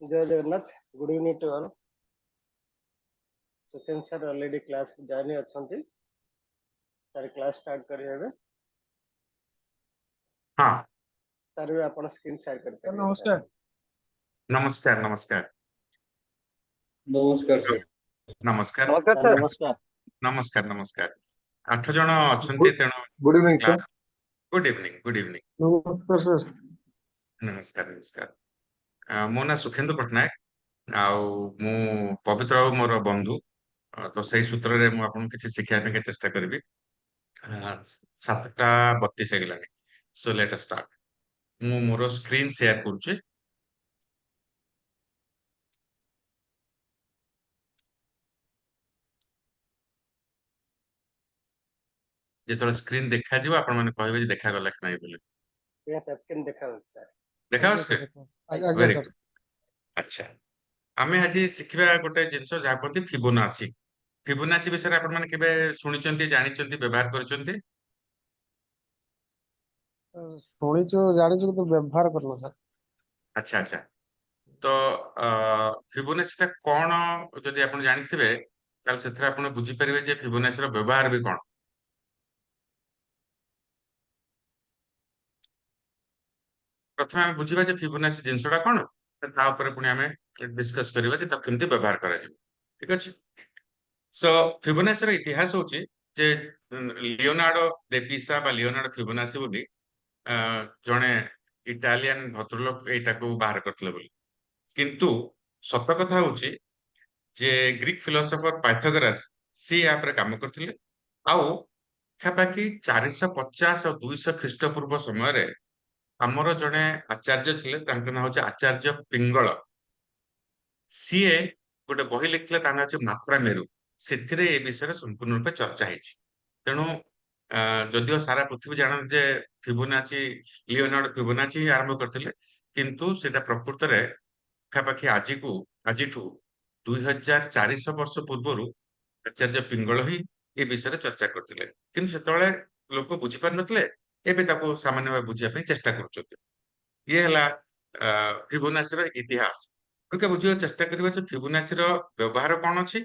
जय Jagannath. Good evening to all. Suken sir already class join अच्छी sir class start करेंगे। हाँ सर भी अपन स्क्रीन शेयर करते हैं। नमस्कार नमस्कार नमस्कार नमस्कार सर। नमस्कार नमस्कार सर। नमस्कार। नमस्कार नमस्कार 8 जन अच्छे तेणु good evening sir. Good evening good evening नमस्कार सर। नमस्कार नमस्कार मो ना सुखेंदु पट्टनायक आउ मु पवित्र बाबू मोर बंधु तो सही सूत्र रे मु आपन किछि शिक्षा के चेष्टा करबी 7:32 हेगलानी सो लेट अस स्टार्ट मु मोर स्क्रीन शेयर करूची जेतोले स्क्रीन देखा जिवो आपन माने कहबे जे देखा गला कि नै बोले यस सर स्क्रीन देखा सर। देखा स्क्रीन आज्ञा वेरी सर। गुड अच्छा आमे आज शिखिबा गोटे जिंस जा कोंती फिबोनाची फिबोनाची विषय आपण माने केबे सुनिचंती जानिचंती व्यवहार करचंती ଶୁଣିଛୁ ଜାଣିଛୁ କିନ୍ତୁ ବ୍ୟବହାର କରୁନୁ ସାର୍। अच्छा अच्छा तो फिबोनाची ता कोन जदि आपण जानिथिबे ताल सेथरा आपण बुझी परिबे जे फिबोनाची रो व्यवहार भी कोन प्रथम हम बुझिबा जे फिबोनाची जिंसडा कोन ता ऊपर पुनी हमें डिस्कस करिबा जे ता केमती व्यवहार करा जिवो ठीक अछि सो फिबोनाची रो इतिहास होची जे लियोनार्डो दे पिसा बा लियोनार्डो फिबोनाची बोली जणे इटालियन भद्रलोक एटाको बाहर करथले बोली किंतु सत्य कथा होची जे ग्रीक फिलोसोफर पाइथागोरस सी या पर काम करथिले आउ खापाकी 450 और 200 ख्रीष्टपूर्व समय रे हमर जणे आचार्य थिले तांका नाम होचे आचार्य पिंगल सीए गोटे बही लिखले ताना होचे मात्रा मेरु सेथिरे ए विषय संपूर्ण रूपे चर्चा हेछि तेणु जदिओ सारा पृथ्वी जानन जे फिबोनाची लियोनार्डो फिबोनाची आरंभ करथिले किंतु सेटा प्रकृत रे खापाखी आजिठू 2400 वर्ष पूर्वरु आचार्य पिंगल ही ए विषय चर्चा करथिले किंतु सेतळे लोक बुझी पार नथले एबे ताको सामान्य भाव बुझिया पे चेष्टा करूछथि ये हला फिबोनाची रो इतिहास ओके बुझियो चेष्टा करबा जे फिबोनाची रो व्यवहार कोन अछि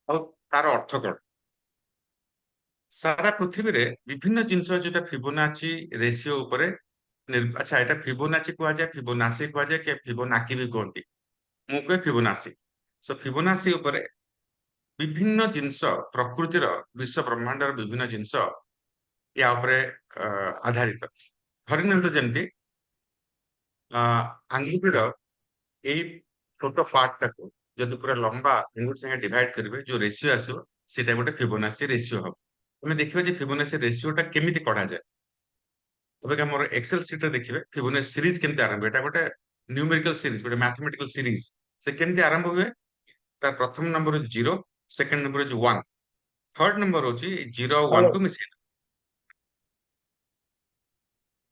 और तार अर्थ कोन सारा पृथ्वी रे विभिन्न जिंस जेटा फिबोनाची रेशियो ऊपर अच्छा एटा फिबोनाची को जाय फिबोनासी को जाय के फिबोनाकी भी कोंती मु को फिबोनासी सो फिबोनासी ऊपर विभिन्न जिंस प्रकृतिर विश्व ब्रह्मांडर विभिन्न जिंस या ऊपर आधारित अछि धरि नियंतु जेंती आंगुठीर एई छोटो पार्ट टाको जदि पूरा लंबा आंगुठी संगे डिवाइड करिवे जो रेशियो आसीबो सेटा गोटे फिबोनाची रेशियो हम हमें देखिबे जे फिबोनाची रेशियोटा केमिति कढा जाय तबे मोर एक्सेल शीट रे देखिबे फिबोनाची सीरीज केमति आरंभ एटा गोटे न्यूमेरिकल सीरीज गोटे मैथमेटिकल सीरीज से केमति आरंभ हुए तार प्रथम number 0 second number 1 third number होची 0 1 को मिसे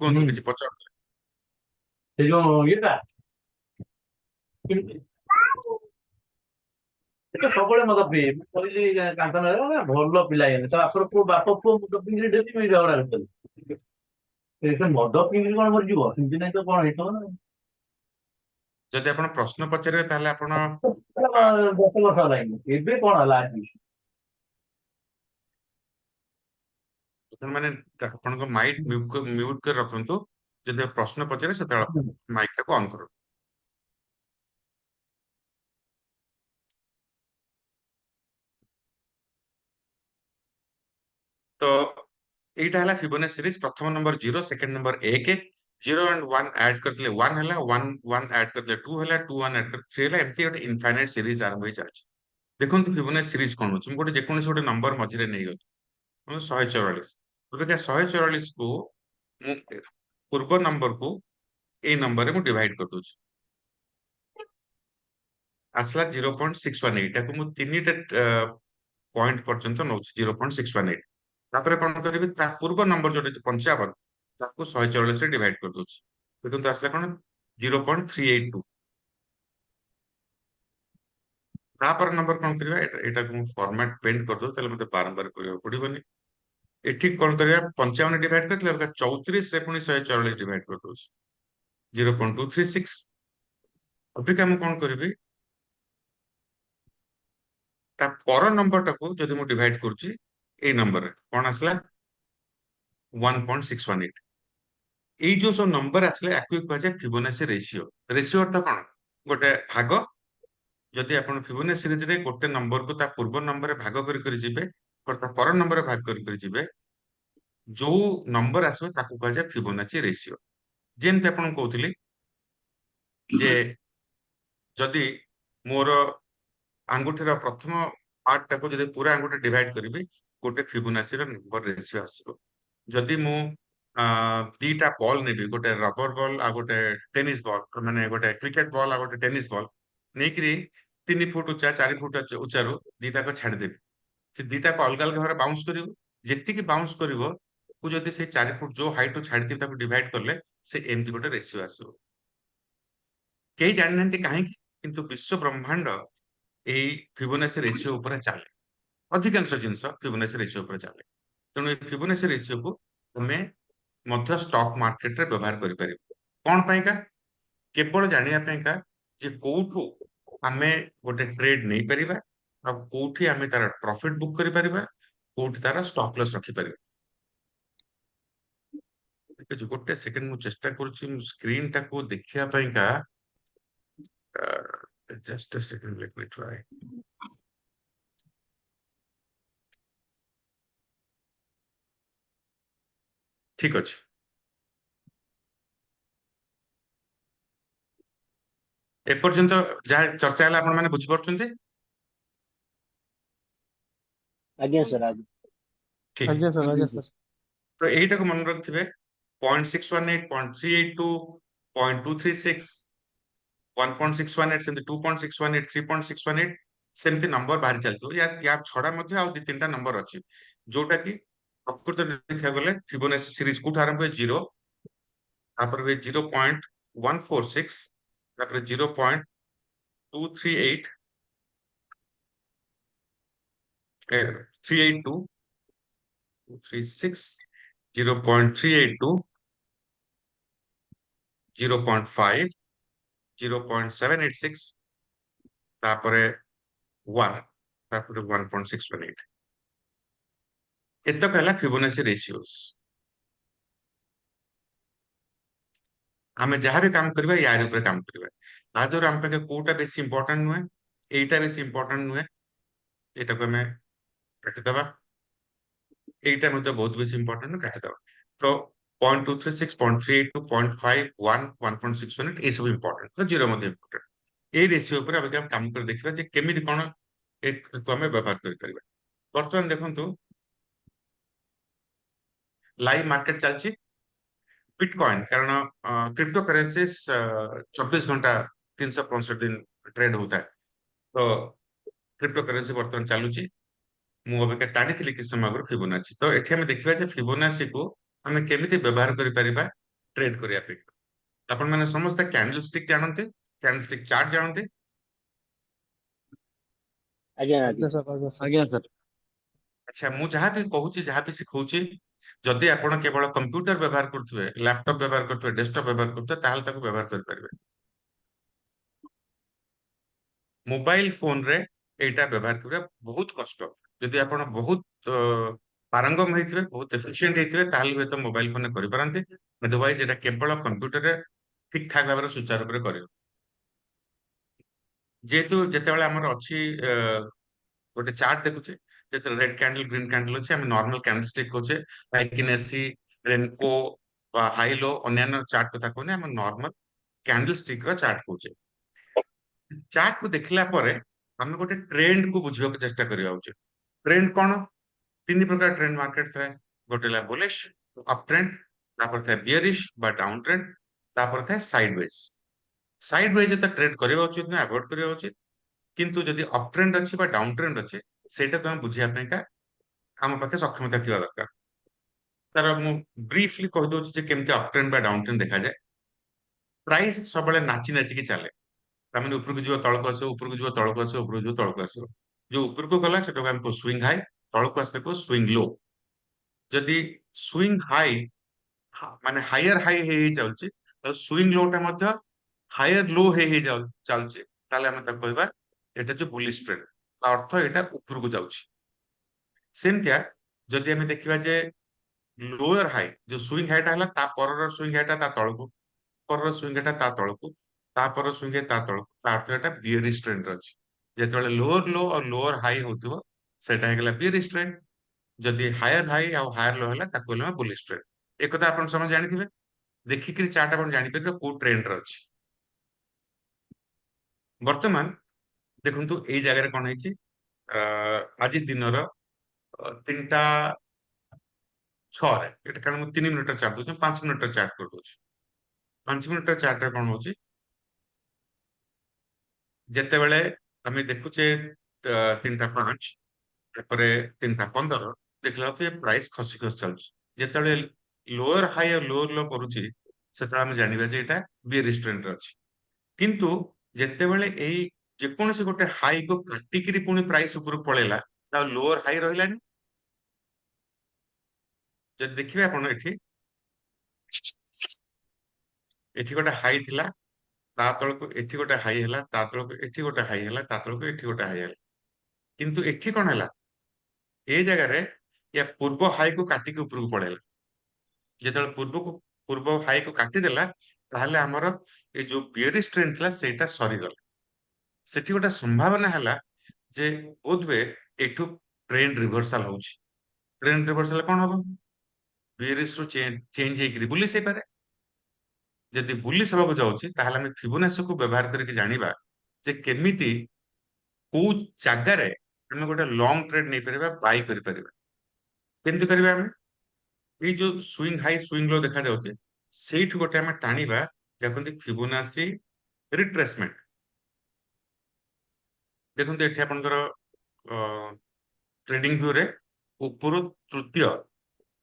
कोन किछि पचार से जो येटा ଏଟା ସବୁବେଳେ ମଦ ପିଏ ମୁଁ କହିଲି କାନ୍ତନରେ ଭଲ ପିଲା ହେଲେ ତ ଆପଣ ପୁଅ ବାପ ପୁଅ ମଦ ପିଇଲେ ଡେଲି ମି ଝଗଡ଼ା କରୁଛନ୍ତି ସେ ମଦ ପିଇକି କଣ ମରିଯିବ ସେମିତି ନାହିଁ ତ କଣ ହେଇଥିବ ନା जदि आपण प्रश्न पचारे ताले आपण 10 ବର୍ଷ ହେଲାଣି ଏବେ କଣ ହେଲା ଆଜି ଆପଣ ମାନେ ଆପଣଙ୍କ ମାଇक म्यूट कर रखंतु जदि प्रश्न पचारे सेता माइक टाको ऑन करू तो एटा हला फिबोनाची सीरीज प्रथम number 0 second number 1 0 and 1 add करले 1 हैला 1 1 ऐड करले 2 हैला 2 1 ऐड कर 3 हैला एमती गोटे इनफाइनाइट सीरीज आरंभ होई जाछ देखंतु फिबोनाची सीरीज कोन होछ गोटे जेकोनोसी गोटे नंबर मझिरे नै गयो 144 तो क्या 144 को मु पूर्व नंबर को ए नंबर रे मु डिवाइड कर दोछ आसला 0.618 ताको मु तीनिटा पॉइंट पर्यंत नौछ 0.618 तापर कोन करबी ता पूर्व नंबर जोटे 55 ताको 144 रे डिवाइड कर दोछ देखंतु आसला कोन 0.382 तापर नंबर कोन करबा एटा को फॉर्मेट पेंट कर दो तले मते बारंबार करियो पड़िबनी एठी कोन करबा 55 डिवाइड करले 34 रे पुनी 144 डिवाइड कर दोछ 0.236 अबिका मु कोन करबी ता पर नंबर टाको जदि मु डिवाइड करछि ए नंबर रे कोन आसला 1.618 এই जो सब नंबर आसले आकु कहजे फिबोनाची रेशियो रेशियो अर्थ कोन गोटे भाग जदि आपण फिबोनाची सीरीज रे गोटे नंबर को ता पूर्व नंबर रे भाग करि करि जिबे और ता पर नंबर रे भाग करि करि जिबे जो नंबर आसबे ताकू कहजे फिबोनाची रेशियो जेमते आपण कहउथिली जे जदि मोर आंगुठीर प्रथम पार्ट टाको जदि पूरा आंगुठी डिवाइड करिबी गोटे फिबोनाची रो नंबर रेशियो आसीबो जदि मु दीटा बॉल नेबी गोटे रबर बॉल आ गोटे टेनिस बॉल माने गोटे क्रिकेट बॉल आ गोटे टेनिस बॉल नेकरी 3 फुट उच्चा 4 फुट उच्चारू दीटा को छाड़ देबी से दीटा को अलग अलग भाବରେ बाउंस करिवो जेति की बाउंस करिवो को जदि से 4 फुट जो हाइट रो छाड़ ताको डिवाइड करले से एमती गोटे रेशियो आसीबो केही जाननंती काहे किंतु विश्व ब्रह्मांड एई फिबोनाची रेशियो ऊपर चले अधिकांश जिंस फिबोनाची रेशियो ऊपर चले तेणु फिबोनाची रेशियो को हमें मध्य स्टॉक मार्केट रे व्यवहार करि परिबो कोन पई का केवल जानिया पई का जे कोठु हमें गोटे ट्रेड नहीं परिबा अब कोठी हमें तार प्रॉफिट बुक करि परिबा कोठी तार स्टॉप लॉस रखि परिबा ठीक अछि गोटे सेकंड मु चेष्टा करूची मु स्क्रीन टा को देखिया पई का just a second let me try ठीक अछि ए पर्यंत जहा चर्चा हला आपण माने बुझि परछन्ते आज्ञा सर आज्ञा ठीक आज्ञा सर तो एटा को मन रखथिबे 0.618 0.382 0.236 1.618 सेमती 2.618 3.618 सेमती नंबर बाहर चलतो या छडा मध्ये आ दि तीनटा नंबर अछि जोटा कि प्रकृत देखा गले फिबोनाची सीरीज को आरंभ है 0 तापर वे 0.146 तापर 0.238 382 236 0.382 0.5 0.786 तापरे 1 तापरे 1.618 एतक हला फिबोनाची रेशियोस आमे जहां भी काम करबा यार ऊपर काम करबा आ जोर हम पे कोटा बेसी इंपोर्टेंट नुए एटा बेसी इंपोर्टेंट नुए एटा को हमें काट दबा एटा मते बहुत बेसी इंपोर्टेंट न काट दबा तो 0.236 0.382 0.5 1 1.618 ए सब इंपोर्टेंट तो जीरो मते इंपोर्टेंट ए रेशियो ऊपर अब काम कर देखबा जे केमिति कोन एक को हमें व्यवहार कर परबा वर्तमान देखंतु लाइव मार्केट चलची बिटकॉइन कारण क्रिप्टो करेंसीज 24 घंटा 365 दिन ट्रेड होता है तो क्रिप्टो करेंसी वर्तमान चालुची मु अबे टाणी थिली कि समय आगर फिबोनाची तो एठी हम देखिबा जे फिबोनाची को हमें केमिति व्यवहार करि परिबा ट्रेड करिया पे आपण माने समस्त कैंडलस्टिक जानते कैंडलस्टिक चार्ट जानते आज्ञा आज्ञा आज्ञा सर आज्ञा सर अच्छा मु जहां भी कहूची जहां भी सिखौची जदि आपण केवल कंप्यूटर व्यवहार करथुवे लैपटॉप व्यवहार करथुवे डेस्कटॉप व्यवहार करथुवे ताहाल ताको व्यवहार कर परिबे मोबाइल फोन रे एटा व्यवहार करबा बहुत कष्ट जदि आपण बहुत पारंगम हेतिबे बहुत एफिशिएंट हेतिबे ताहाल हुए तो मोबाइल फोन करि परंती अदरवाइज एटा केवल कंप्यूटर रे ठीक ठाक भाବରେ सुचारू रूपे करियो जेतु जेतेबेले हमर अछि गोटे चार्ट देखुचे जेते रेड कैंडल ग्रीन कैंडल अछि हम नॉर्मल कैंडलस्टिक होचे लाइक किनेसी रेनको বা ହାଇ ଲୋ ଅନ୍ୟାନ୍ୟ ଚାର୍ଟ କଥା କହୁନି, ଆମେ ନର୍ମାଲ କ୍ୟାଣ୍ଡେଲ ଷ୍ଟିକ ର ଚାର୍ଟ କହୁଛେ। ଚାର୍ଟ କୁ ଦେଖିଲା ପରେ ଆମେ ଗୋଟେ ଟ୍ରେଣ୍ଡ କୁ ବୁଝିବାକୁ ଚେଷ୍ଟା କରିବା ଉଚିତ। ଟ୍ରେଣ୍ଡ କଣ? ତିନି ପ୍ରକାର ଟ୍ରେଣ୍ଡ ମାର୍କେଟ ଥାଏ। ଗୋଟେ ହେଲା ବୁଲିଶ, ଅପ୍ ଟ୍ରେଣ୍ଡ, ତାପରେ ଥାଏ ବିୟରିଶ ବା ଡାଉନ ଟ୍ରେଣ୍ଡ, ତାପରେ ଥାଏ ସାଇଡ ୱେଜ ଯେତେ ଟ୍ରେଡ କରିବା ଉଚିତ ନା ଆଭଏଡ କରିବା ଉଚିତ। କିନ୍ତୁ ଯଦି ଅପ୍ ଟ୍ରେଣ୍ଡ ଅଛି ବା ଡାଉନ ଟ୍ରେଣ୍ଡ ଅଛି, ସେଇଟାକୁ ଆମେ ବୁଝିବା ପାଇଁକା ଆମ ପାଖେ ସକ୍ଷମତା ଥିବା ଦରକାର। ତାର ମୁଁ ବ୍ରିଫଲି କହିଦଉଛି ଯେ କେମିତି ଅପ୍ ଟ୍ରେଣ୍ଡ ବା ଡାଉନ ଟ୍ରେଣ୍ଡ ଦେଖାଯାଏ। ପ୍ରାଇସ ସବୁବେଳେ ନାଚି ନାଚିକି ଚାଲେ। ତାମାନେ ଉପରକୁ ଯିବ ତଳକୁ ଆସିବ, ଉପରକୁ ଯିବ ତଳକୁ ଆସିବ, ଉପରକୁ ଯିବ ତଳକୁ ଆସିବ। ଯୋଉ ଉପରକୁ ଗଲା ସେଟାକୁ ଆମେ ସୁଇଙ୍ଗ ହାଇ, ତଳକୁ ଆସିଲେ ସୁଇଙ୍ଗ ଲୋ। ଯଦି ସୁଇଙ୍ଗ ହାଇ ମାନେ ହାୟର ହାଇ ହେଇ ହେଇ ଚାଲୁଛି, ଆଉ ସୁଇଙ୍ଗ ଲୋ ଟା ମଧ୍ୟ ହାୟର ଲୋ ହେଇ ହେଇ ଚାଲୁଛି, ତାହେଲେ ଆମେ ତାକୁ କହିବା ଏଟା ଯୋଉ ବୁଲିଶ ଟ୍ରେଣ୍ଡ, ତା ଅର୍ଥ ଏଇଟା ଉପରକୁ ଯାଉଛି। ସେମିତିଆ ଯଦି ଆମେ ଦେଖିବା ଯେ ଲୋୟର ହାଇ, ଯୋଉ ସୁଇଙ୍ଗ ହାଇଟା ହେଲା ତା ପରର ସୁଇଙ୍ଗ ହାଇଟା ତା ତଳକୁ, ପରର ସୁଇଙ୍ଗ ହାଇଟା ତା ତଳକୁ, ତାପର ସୁଇଙ୍ଗ ହାଇ ତା ତଳକୁ, ତା ଅର୍ଥ ଏଟା ବିୟରିଶ ଟ୍ରେଣ୍ଡ ଅଛି। ଯେତେବେଳେ ଲୋଅର ଲୋ ଆଉ ଲୋଅର ହାଇ ହଉଥିବ ସେଇଟା ହେଇଗଲା ବିୟରିଶ ଟ୍ରେଣ୍ଡ। ଯଦି ହାୟର ହାଇ ଆଉ ହାୟର ଲୋ ହେଲା ତାକୁ କହିଲେ ବୁଲିଶ ଟ୍ରେଣ୍ଡ। ଏକଥା ଆପଣ ସମସ୍ତେ ଜାଣିଥିବେ। ଦେଖିକିରି ଚାର୍ଟ ଆପଣ ଜାଣିପାରିବେ କୋଉ ଟ୍ରେଣ୍ଡରେ ଅଛି। ବର୍ତ୍ତମାନ ଦେଖନ୍ତୁ ଏଇ ଜାଗାରେ କଣ ହେଇଛି, ଆଜି ଦିନର 3ଟା 6ରେ, ଏଟା କାରଣ ମୁଁ 3 ମିନିଟର ଚାର୍ଟ ଦଉଛି, 5 ମିନିଟର ଚାର୍ଟ କରିଦଉଛି। 5 ମିନିଟର ଚାର୍ଟରେ କଣ ହଉଛି, ଯେତେବେଳେ ଆମେ ଦେଖୁଛେ 3ଟା 5, ତାପରେ 3ଟା 15, ଦେଖିଲା ବେଳକୁ ଏ ପ୍ରାଇସ ଖସି ଖସି ଚାଲୁଛି। ଯେତେବେଳେ ଲୋଅର ହାଇ ଆଉ ଲୋଅର लो କରୁଛି, ସେତେବେଳେ ଆମେ ଜାଣିବା ଯେ ଏଇଟା ବିୟରିଶ ଟ୍ରେଣ୍ଡରେ ଅଛି। କିନ୍ତୁ ଯେତେବେଳେ ଏଇ ଯେକୌଣସି ଗୋଟେ ହାଇ କୁ କାଟିକିରି ପୁଣି ପ୍ରାଇସ ଉପରକୁ ପଳେଇଲା, ଆଉ ଲୋଅର ହାଇ ରହିଲାନି। ଯଦି ଦେଖିବେ ଆପଣ ଏଠି ଗୋଟେ ହାଇ ଥିଲା, ତା ତଳକୁ ଏଠି ଗୋଟେ ହାଇ ହେଲା, ତା ତଳକୁ ଏଠି ଗୋଟେ ହାଇ ହେଲା, ତା ତଳକୁ ଏଠି ଗୋଟେ ହାଇ ହେଲା। କିନ୍ତୁ ଏଠି କଣ ହେଲା, ଏ ଜାଗାରେ ୟା ପୂର୍ବ ହାଇକୁ କାଟିକି ଉପରକୁ ପଳେଇଲା। ଯେତେବେଳେ ପୂର୍ବ ହାଇକୁ କାଟିଦେଲା, ତାହେଲେ ଆମର ଏ ଯୋଉ ବିୟରିଶ ଟ୍ରେଣ୍ଡ ଥିଲା ସେଇଟା ସରିଗଲା। ସେଠି ଗୋଟେ ସମ୍ଭାବନା ହେଲା ଯେ ବୋଧହୁଏ ଏଠୁ ଟ୍ରେଣ୍ଡ ରିଭର୍ସାଲ ହଉଛି। ଟ୍ରେଣ୍ଡ ରିଭର୍ସାଲ କଣ ହବ, ବିୟରିଶ ରୁ ଚେଞ୍ଜ ହେଇକିରି ବୁଲିଶ ହେଇପାରେ। ଯଦି ବୁଲିଶ ହବାକୁ ଯାଉଛି, ତାହେଲେ ଆମେ ଫିବୋନାସିକୁ ବ୍ୟବହାର କରିକି ଜାଣିବା ଯେ କେମିତି କୋଉ ଜାଗାରେ ଆମେ ଗୋଟେ ଲଙ୍ଗ ଟ୍ରେଡ ନେଇପାରିବା, ବାଇ କରିପାରିବା। କେମିତି କରିବା ଆମେ, ଏଇ ଯୋଉ ସୁଇଙ୍ଗ ହାଇ ସୁଇଙ୍ଗ ଲୋ ଦେଖାଯାଉଛି, ସେଇଠୁ ଗୋଟେ ଆମେ ଟାଣିବା ଯାହା ଫିବୋନାସି ରିଟ୍ରେସମେଣ୍ଟ। ଦେଖନ୍ତୁ ଏଠି ଆପଣଙ୍କର ट्रेडिंग व्यू रे ऊपर तृतीय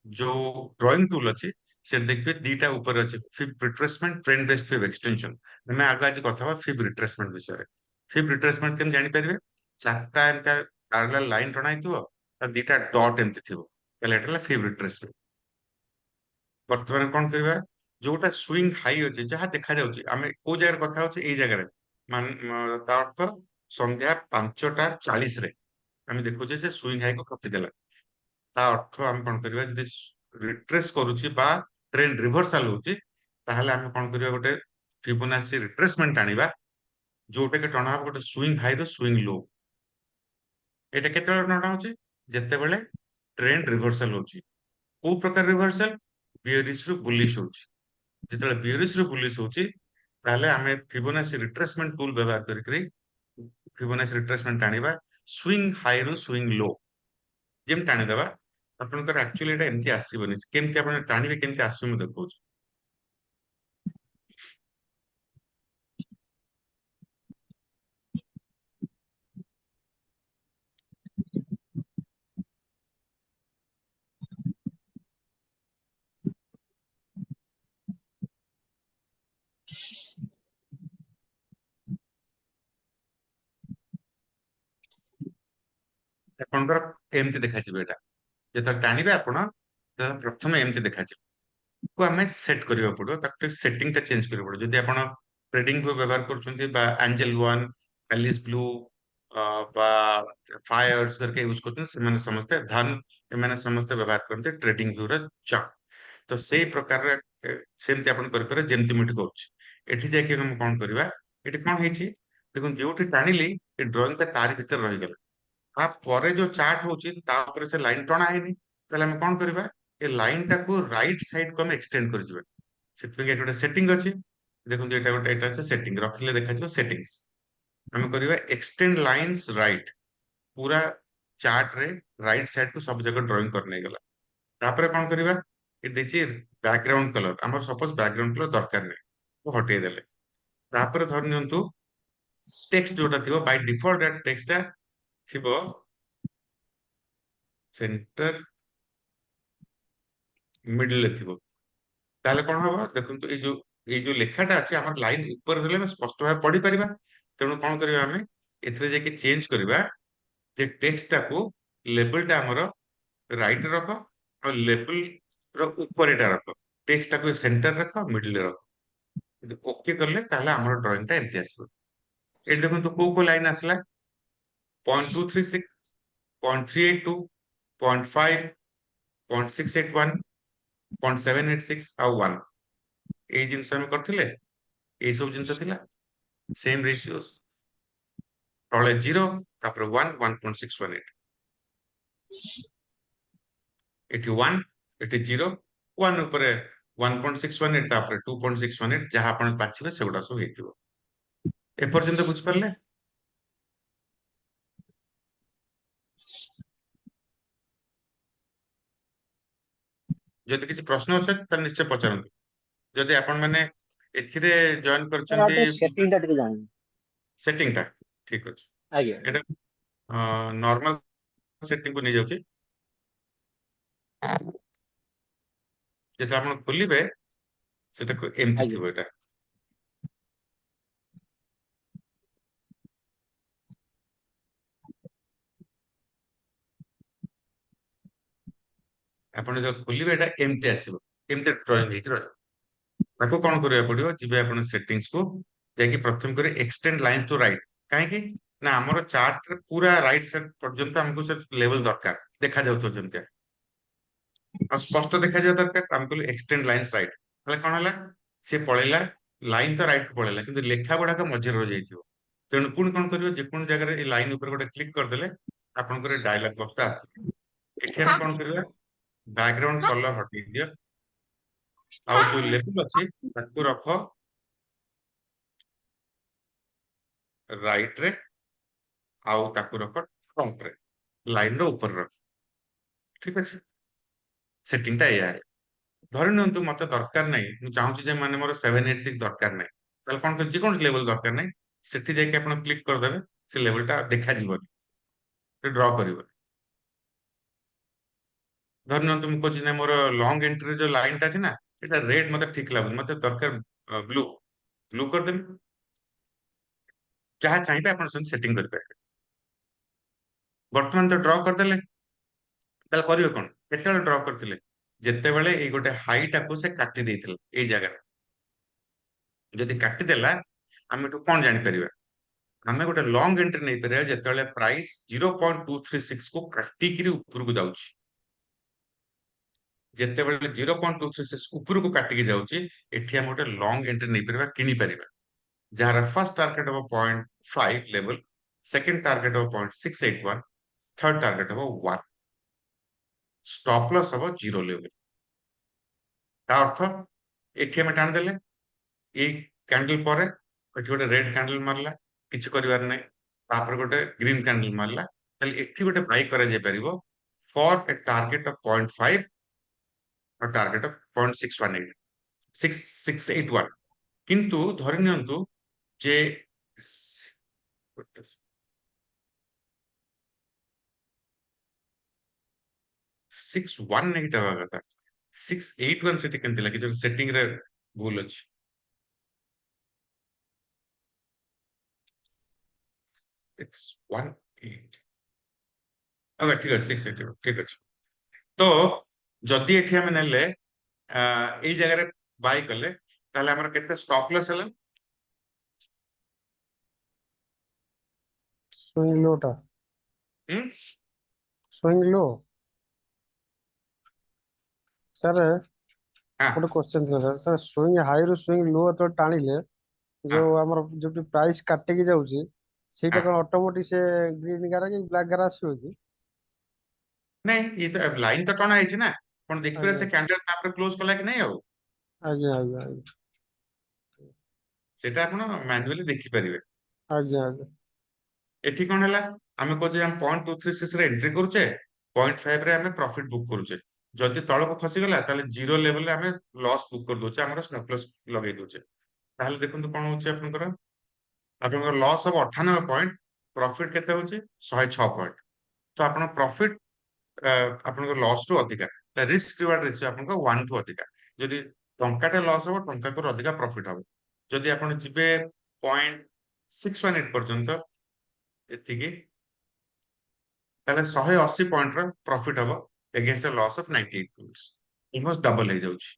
जो ड्राइंग टूल अच्छी से देखिए दीटा ऊपर अच्छे fib retracement trend based fib extension. मैं आगे आज कथा फिब रिट्रेसमेंट विषय रे। फिब रिट्रेसमेंट केम जानि परिबे, चारटा एंता पैरेलल लाइन टणाई थिबो और दीटा डॉट एंती थिबो, ताले एटा फिब रिट्रेसमेंट। वर्तमान कोन करबा, जोटा स्विंग हाई अछि जहा देखा जाउछि, आमे को जगह कथा होछि एई जगह रे मान ता अर्थ संध्या 5:40 रे आमे देखुछे जे स्विंग हाई को कटि देला। ता अर्थ आमे कोन करबा, जदि रिट्रेस करूछि बा ट्रेंड रिवर्सल होछि, ताहले आमे कोन करबा, गोटे फिबोनाची रिट्रेसमेंट आनिबा, जोटा के टणा गोटे स्विंग हाई रो स्विंग लो। एटा केतेबेले टणा होछि, जेतेबेले ट्रेंड रिवर्सल होछि। को प्रकार रिवर्सल, बियरिश रु बुलिश होछि। जेतेबेले बियरिश रु बुलिश होछि, ताहले आमे फिबोनाची रिट्रेसमेंट टूल व्यवहार करिकरी फिबोनाची रिट्रेसमेंट आनिबा, स्विंग हाई रो स्विंग लो जेम टाणी देबा। आपनकर एक्चुअली एटा एमती आसीबनी, केमती आपन टाणीबे केमती आसु म देखौछ। आपनकर एमती देखाजिबे एटा जेता टाणीबे आपण, प्रथम एमती देखाजिबे। को हमें सेट करिया पड़ो, ताकि सेटिंग टा चेंज करिया पड़ो। जदि आपण ट्रेडिंग को व्यवहार करछुंती बा एंजल वन, एलिस ब्लू बा फायर्स करके यूज करछन, से माने समस्त धन ए माने समस्त व्यवहार करते ट्रेडिंग व्यू रे चार्ट। तो सेही प्रकार रे सेमती आपण करि करे जेमती मिट कहूछ। एठी जाके हम कोन करबा, एठी कोन हेछि देखुन, जोठी टाणीली ए ड्राइंग पे तारि भीतर रहि गेला। आ परे जो चार्ट होछि ता ऊपर से लाइन टणा हैनी, ताले हम कोन करबा, ए लाइन टाको राइट साइड को हम एक्सटेंड कर जिबा सेतपे एटा गोटे सेटिंग अछि देखंतु एटा गोटे एटा अछि सेटिंग रखिले देखा जिवो सेटिंग्स हम करबा एक्सटेंड लाइंस राइट पूरा चार्ट रे राइट साइड को सब जगह ड्राइंग करने गला तापर कोन करबा ए देखि बैकग्राउंड कलर हमर सपोज बैकग्राउंड कलर दरकार नै वो हटे देले तापर धर नियंतु टेक्स्ट जोटा थिबो बाय डिफॉल्ट टेक्स्ट टा थिबो सेंटर मिडल थिबो ताले कोन हबो देखंतु ए जो लेखाटा अछि हमर लाइन ऊपर देले हम स्पष्ट भाবে पढ़ी परिबा तेणु कोन करबा हमें एथरे जे कि चेंज करबा जे टेक्स्ट टा को लेबल टा हमर राइट रख और लेबल रो ऊपर एटा रख टेक्स्ट टा को सेंटर रख मिडल रख यदि ओके करले ताले हमर ड्राइंग टा एंती आसीबो ए देखंतु को लाइन आसला 0.236 0.382 0.5 0.681 0.786 ଆଉ 1 এই জিনিস আমি করଥିଲେ এই সব জিনিস थिला सेम रेशियोस तळे 0 तापर 1 1.618 एटी 1 एटी 0 1 ऊपर 1.618 तापर 2.618 जहां आपण बाछिबे सेगुडा सब हेतिबो ए पर्यंत बुझ परले जदि किछि प्रश्न अछि त निश्चय पचारंतु जदि आपण माने एथिरे जॉइन सर आप करचंती सेटिंग टा टिके जान सेटिंग टा ठीक अछि आगे एटा नॉर्मल सेटिंग को नहीं जाउची जेता आपण खोलिबे सेटा को एमटी आगे थिबो एटा आपण जो खोलिबे एटा एमटी आसीबो एमटी ड्राइंग हेति रहै ताको कोन करिया पडियो जिबे आपण सेटिंग्स को जाकी प्रथम करे एक्सटेंड लाइंस टू राइट काहे कि ना हमर चार्ट रे पूरा राइट साइड पर्यंत हमको से लेवल दरकार देखा जाउतो जेमते और स्पष्ट देखा जाय दरकार हम कहले एक्सटेंड लाइंस राइट हले कोन हला से पळेला लाइन तो राइट को पळेला किंतु लेखा गुडा का मझे रह जाइथिबो तेणु पुन कोन करियो जे कोन जगह रे लाइन ऊपर गोटे क्लिक कर देले आपन करे डायलॉग बॉक्स ता एठी हम कोन करियो बैकग्राउंड कलर हटि दियो आउ जो लेबल अछि ताको रखो राइट रे आउ ताको रखो फ्रंट रे लाइन रो ऊपर रख ठीक अछि सेटिंग ता या धरि नियंतु मते दरकार नै मु चाहूची जे माने मोर 786 दरकार नै ताल कोन कर जे कोन लेवल दरकार नै सेठी जाय के आपण क्लिक कर देबे से लेवल टा देखा जीवनी से ड्रा करिवो धरि नियंतु मु कोची नै मोर लॉन्ग एंट्री जो लाइन टा छी ना एटा रेड मते ठीक लागु मते दरकार ब्लू ब्लू कर देबे जहा चाहिबे आपण से सेटिंग कर पाए वर्तमान तो ड्रा कर देले ताल करिवे कोन केतेल ड्रा करथिले जेते बेले ए गोटे हाइट को से काटी देथिले ए जगह जदि काटी देला हम एटु कोन जानि परिबा हमें गोटे लॉन्ग एंट्री नहीं परिबा जेतेले प्राइस 0.236 को काटी किरी ऊपर को जाउची जेते बेले 0.236 ऊपर को काटी के जाउची एठी हम गोटे लॉन्ग एंट्री नहीं परिबा किनी परिबा जहार फर्स्ट टारगेट हो 0.5 लेवल सेकंड टारगेट हो 0.681 थर्ड टारगेट हो 1 स्टॉप लॉस हो 0 लेवल ता अर्थ एठी हम टान देले ए कैंडल पर एठी गोटे रेड कैंडल मारला किछ करिवार नै तापर गोटे ग्रीन कैंडल मारला ताले एठी गोटे बाय करा जे परिबो फॉर ए टारगेट ऑफ 0.5 और टारगेट ऑफ 0.618 6681 किंतु धरि नियंतु जे 618 हवा कथा 681 सेठी केनति लागी जो सेटिंग रे भूल अछि 618 अब ठीक अछि 680 ठीक अछि तो जदि एठी हम नेले एई जगह रे बाय कले ताले हमर केते स्टॉप लॉस हला स्विंग लो टा हम स्विंग लो सर हां ଗୋଟେ क्वेश्चन ଥିଲା सर स्विंग हाई ରୁ स्विंग लो ତ ଟାଣିଲେ हां ଯୋଉ ଆମର ଯୋଉଠି ପ୍ରାଇସ୍ କାଟିକି ଯାଉଛି ସେଇଟା हां କଣ ଅଟୋମେଟିକ ସେ ଗ୍ରୀନ ଗାର କି ବ୍ଲାକ ଗାର ଆସିବ କି नहीं ये तो लाइन तो टଣା है ना ଆପଣ ଦେଖିପାରିବେ ସେ ଆଜ୍ଞା କ୍ୟାଣ୍ଡେଲ ତାପରେ କ୍ଲୋଜ କଲା କି ନାଇଁ ଆଉ ଆଜ୍ଞା ଆଜ୍ଞା ଆଜ୍ଞା ସେଇଟା ଆପଣ ମ୍ୟାନୁଆଲି ଦେଖିପାରିବେ। ଆଜ୍ଞା ଆଜ୍ଞା ଏଠି କଣ ହେଲା ଆମେ କହୁଛେ ଆମେ 0.236 ରେ ଏଣ୍ଟ୍ରି କରୁଛେ 0.5 ରେ ଆମେ ପ୍ରଫିଟ ବୁକ୍ କରୁଛେ ଯଦି ତଳକୁ ଖସିଗଲା ତାହେଲେ ଜିରୋ ଲେଭେଲରେ ଆମେ ଲସ୍ ବୁକ୍ କରିଦଉଛେ ଆମର ଷ୍ଟପ୍ ଲସ୍ ଲଗେଇ ଦଉଛେ ତାହେଲେ ଦେଖନ୍ତୁ କଣ ହଉଛି ଆପଣଙ୍କର ଲସ୍ ହବ 98 ପଏଣ୍ଟ ପ୍ରଫିଟ କେତେ ହଉଛି 106 ପଏଣ୍ଟ ତ ଆପଣ ପ୍ରଫିଟ ଆପଣଙ୍କ ଲସ୍ ଠୁ ଅଧିକା ରିସ୍କ ରିୱାର୍ଡ ରେସିଓ ଆପଣଙ୍କ 1 ଠୁ ଅଧିକା ଯଦି ଟଙ୍କାଟେ ଲସ୍ ହବ ଟଙ୍କାକୁ ଅଧିକା ପ୍ରଫିଟ ହବ ଯଦି ଆପଣ ଯିବେ 0.618 ପର୍ଯ୍ୟନ୍ତ ଏତିକି ତାହେଲେ 180 ପଏଣ୍ଟର ପ୍ରଫିଟ ହବ against loss of 98 points almost double ହେଇଯାଉଛି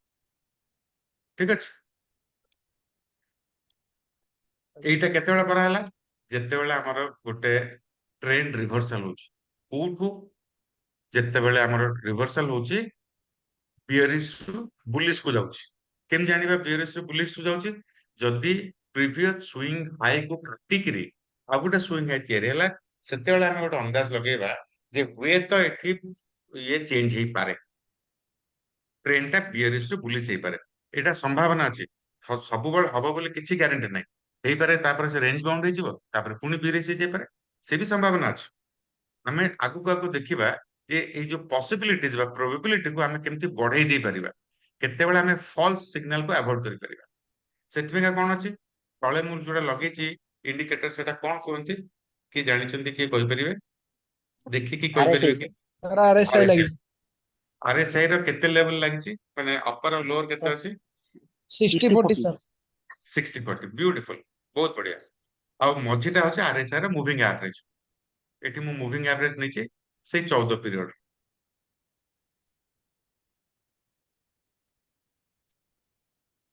ଠିକ ଅଛି ଏଇଟା କେତେବେଳେ କରାହେଲା ଯେତେବେଳେ ଆମର ଗୋଟେ ଟ୍ରେଣ୍ଡ ରିଭର୍ସାଲ ହଉଛି କୋଉଠୁ ଯେତେବେଳେ ଆମର ରିଭର୍ସାଲ ହଉଛି ବିୟରିଶ ରୁ ବୁଲିଶ କୁ ଯାଉଛି କେମିତି ଜାଣିବା ବିୟରିଶ ରୁ ବୁଲିଶ କୁ ଯାଉଛି ଯଦି ପ୍ରିଭିୟସ ସୁଇଂ ହାଇ କୁ କାଟିକିରି ଆଉ ଗୋଟେ ସୁଇଂ ହାଇ ତିଆରି ହେଲା ସେତେବେଳେ ଆମେ ଗୋଟେ ଅନ୍ଦାଜ ଲଗେଇବା ଯେ ହୁଏତ ଏଠି ଇଏ ଚେଞ୍ଜ ହେଇପାରେ ଟ୍ରେଣ୍ଡଟା ବିୟରିଶ ରୁ ବୁଲିଶ ହେଇପାରେ ଏଇଟା ସମ୍ଭାବନା ଅଛି ସବୁବେଳେ ହବ ବୋଲି କିଛି ଗ୍ୟାରେଣ୍ଟି ନାହିଁ ହେଇପାରେ ତାପରେ ସେ ରେଞ୍ଜ ବାଉଣ୍ଡ ହେଇଯିବ ତାପରେ ପୁଣି ବିୟରିଶ ହେଇଯାଇପାରେ ସେ ବି ସମ୍ଭାବନା ଅଛି ଆମେ ଆଗକୁ ଆଗକୁ ଦେଖିବା ଯେ ଏଇ ଯୋଉ ପସିବିଲିଟିଜ ବା ପ୍ରୋବାବିଲିଟିକୁ ଆମେ କେମିତି ବଢେଇ ଦେଇପାରିବା କେତେବେଳେ ଆମେ ଫଲ୍ସ ସିଗ୍ନାଲକୁ ଆଭଏଡ କରିପାରିବା ସେଥିପାଇଁକା କଣ ଅଛି ତଳେ ମୁଁ ଯୋଉଟା ଲଗେଇଛି ଇଣ୍ଡିକେଟର ସେଟା କଣ କୁହନ୍ତି କିଏ ଜାଣିଛନ୍ତି କିଏ କହିପାରିବେ ଦେଖିକି RSI କହିପାରିବେ କି sir. ତାର RSI RSI ଲାଗିଛି RSI ର କେତେ ଲେଭେଲ ଲାଗିଛି ମାନେ ଅପର ଆଉ ଲୋଅର କେତେ ଅଛି 60-40 ସାର୍ 60-40 ବ୍ୟୁଟିଫୁଲ ବହୁତ ବଢିଆ ଆଉ ମଝିଟା ହଉଛି RSI ର ମୁଭିଂ ଆଭରେଜ ଏଠି ମୁଁ ମୁଭିଂ ଆଭରେଜ ନେଇଛି ସେଇ 14 ପିରିୟଡ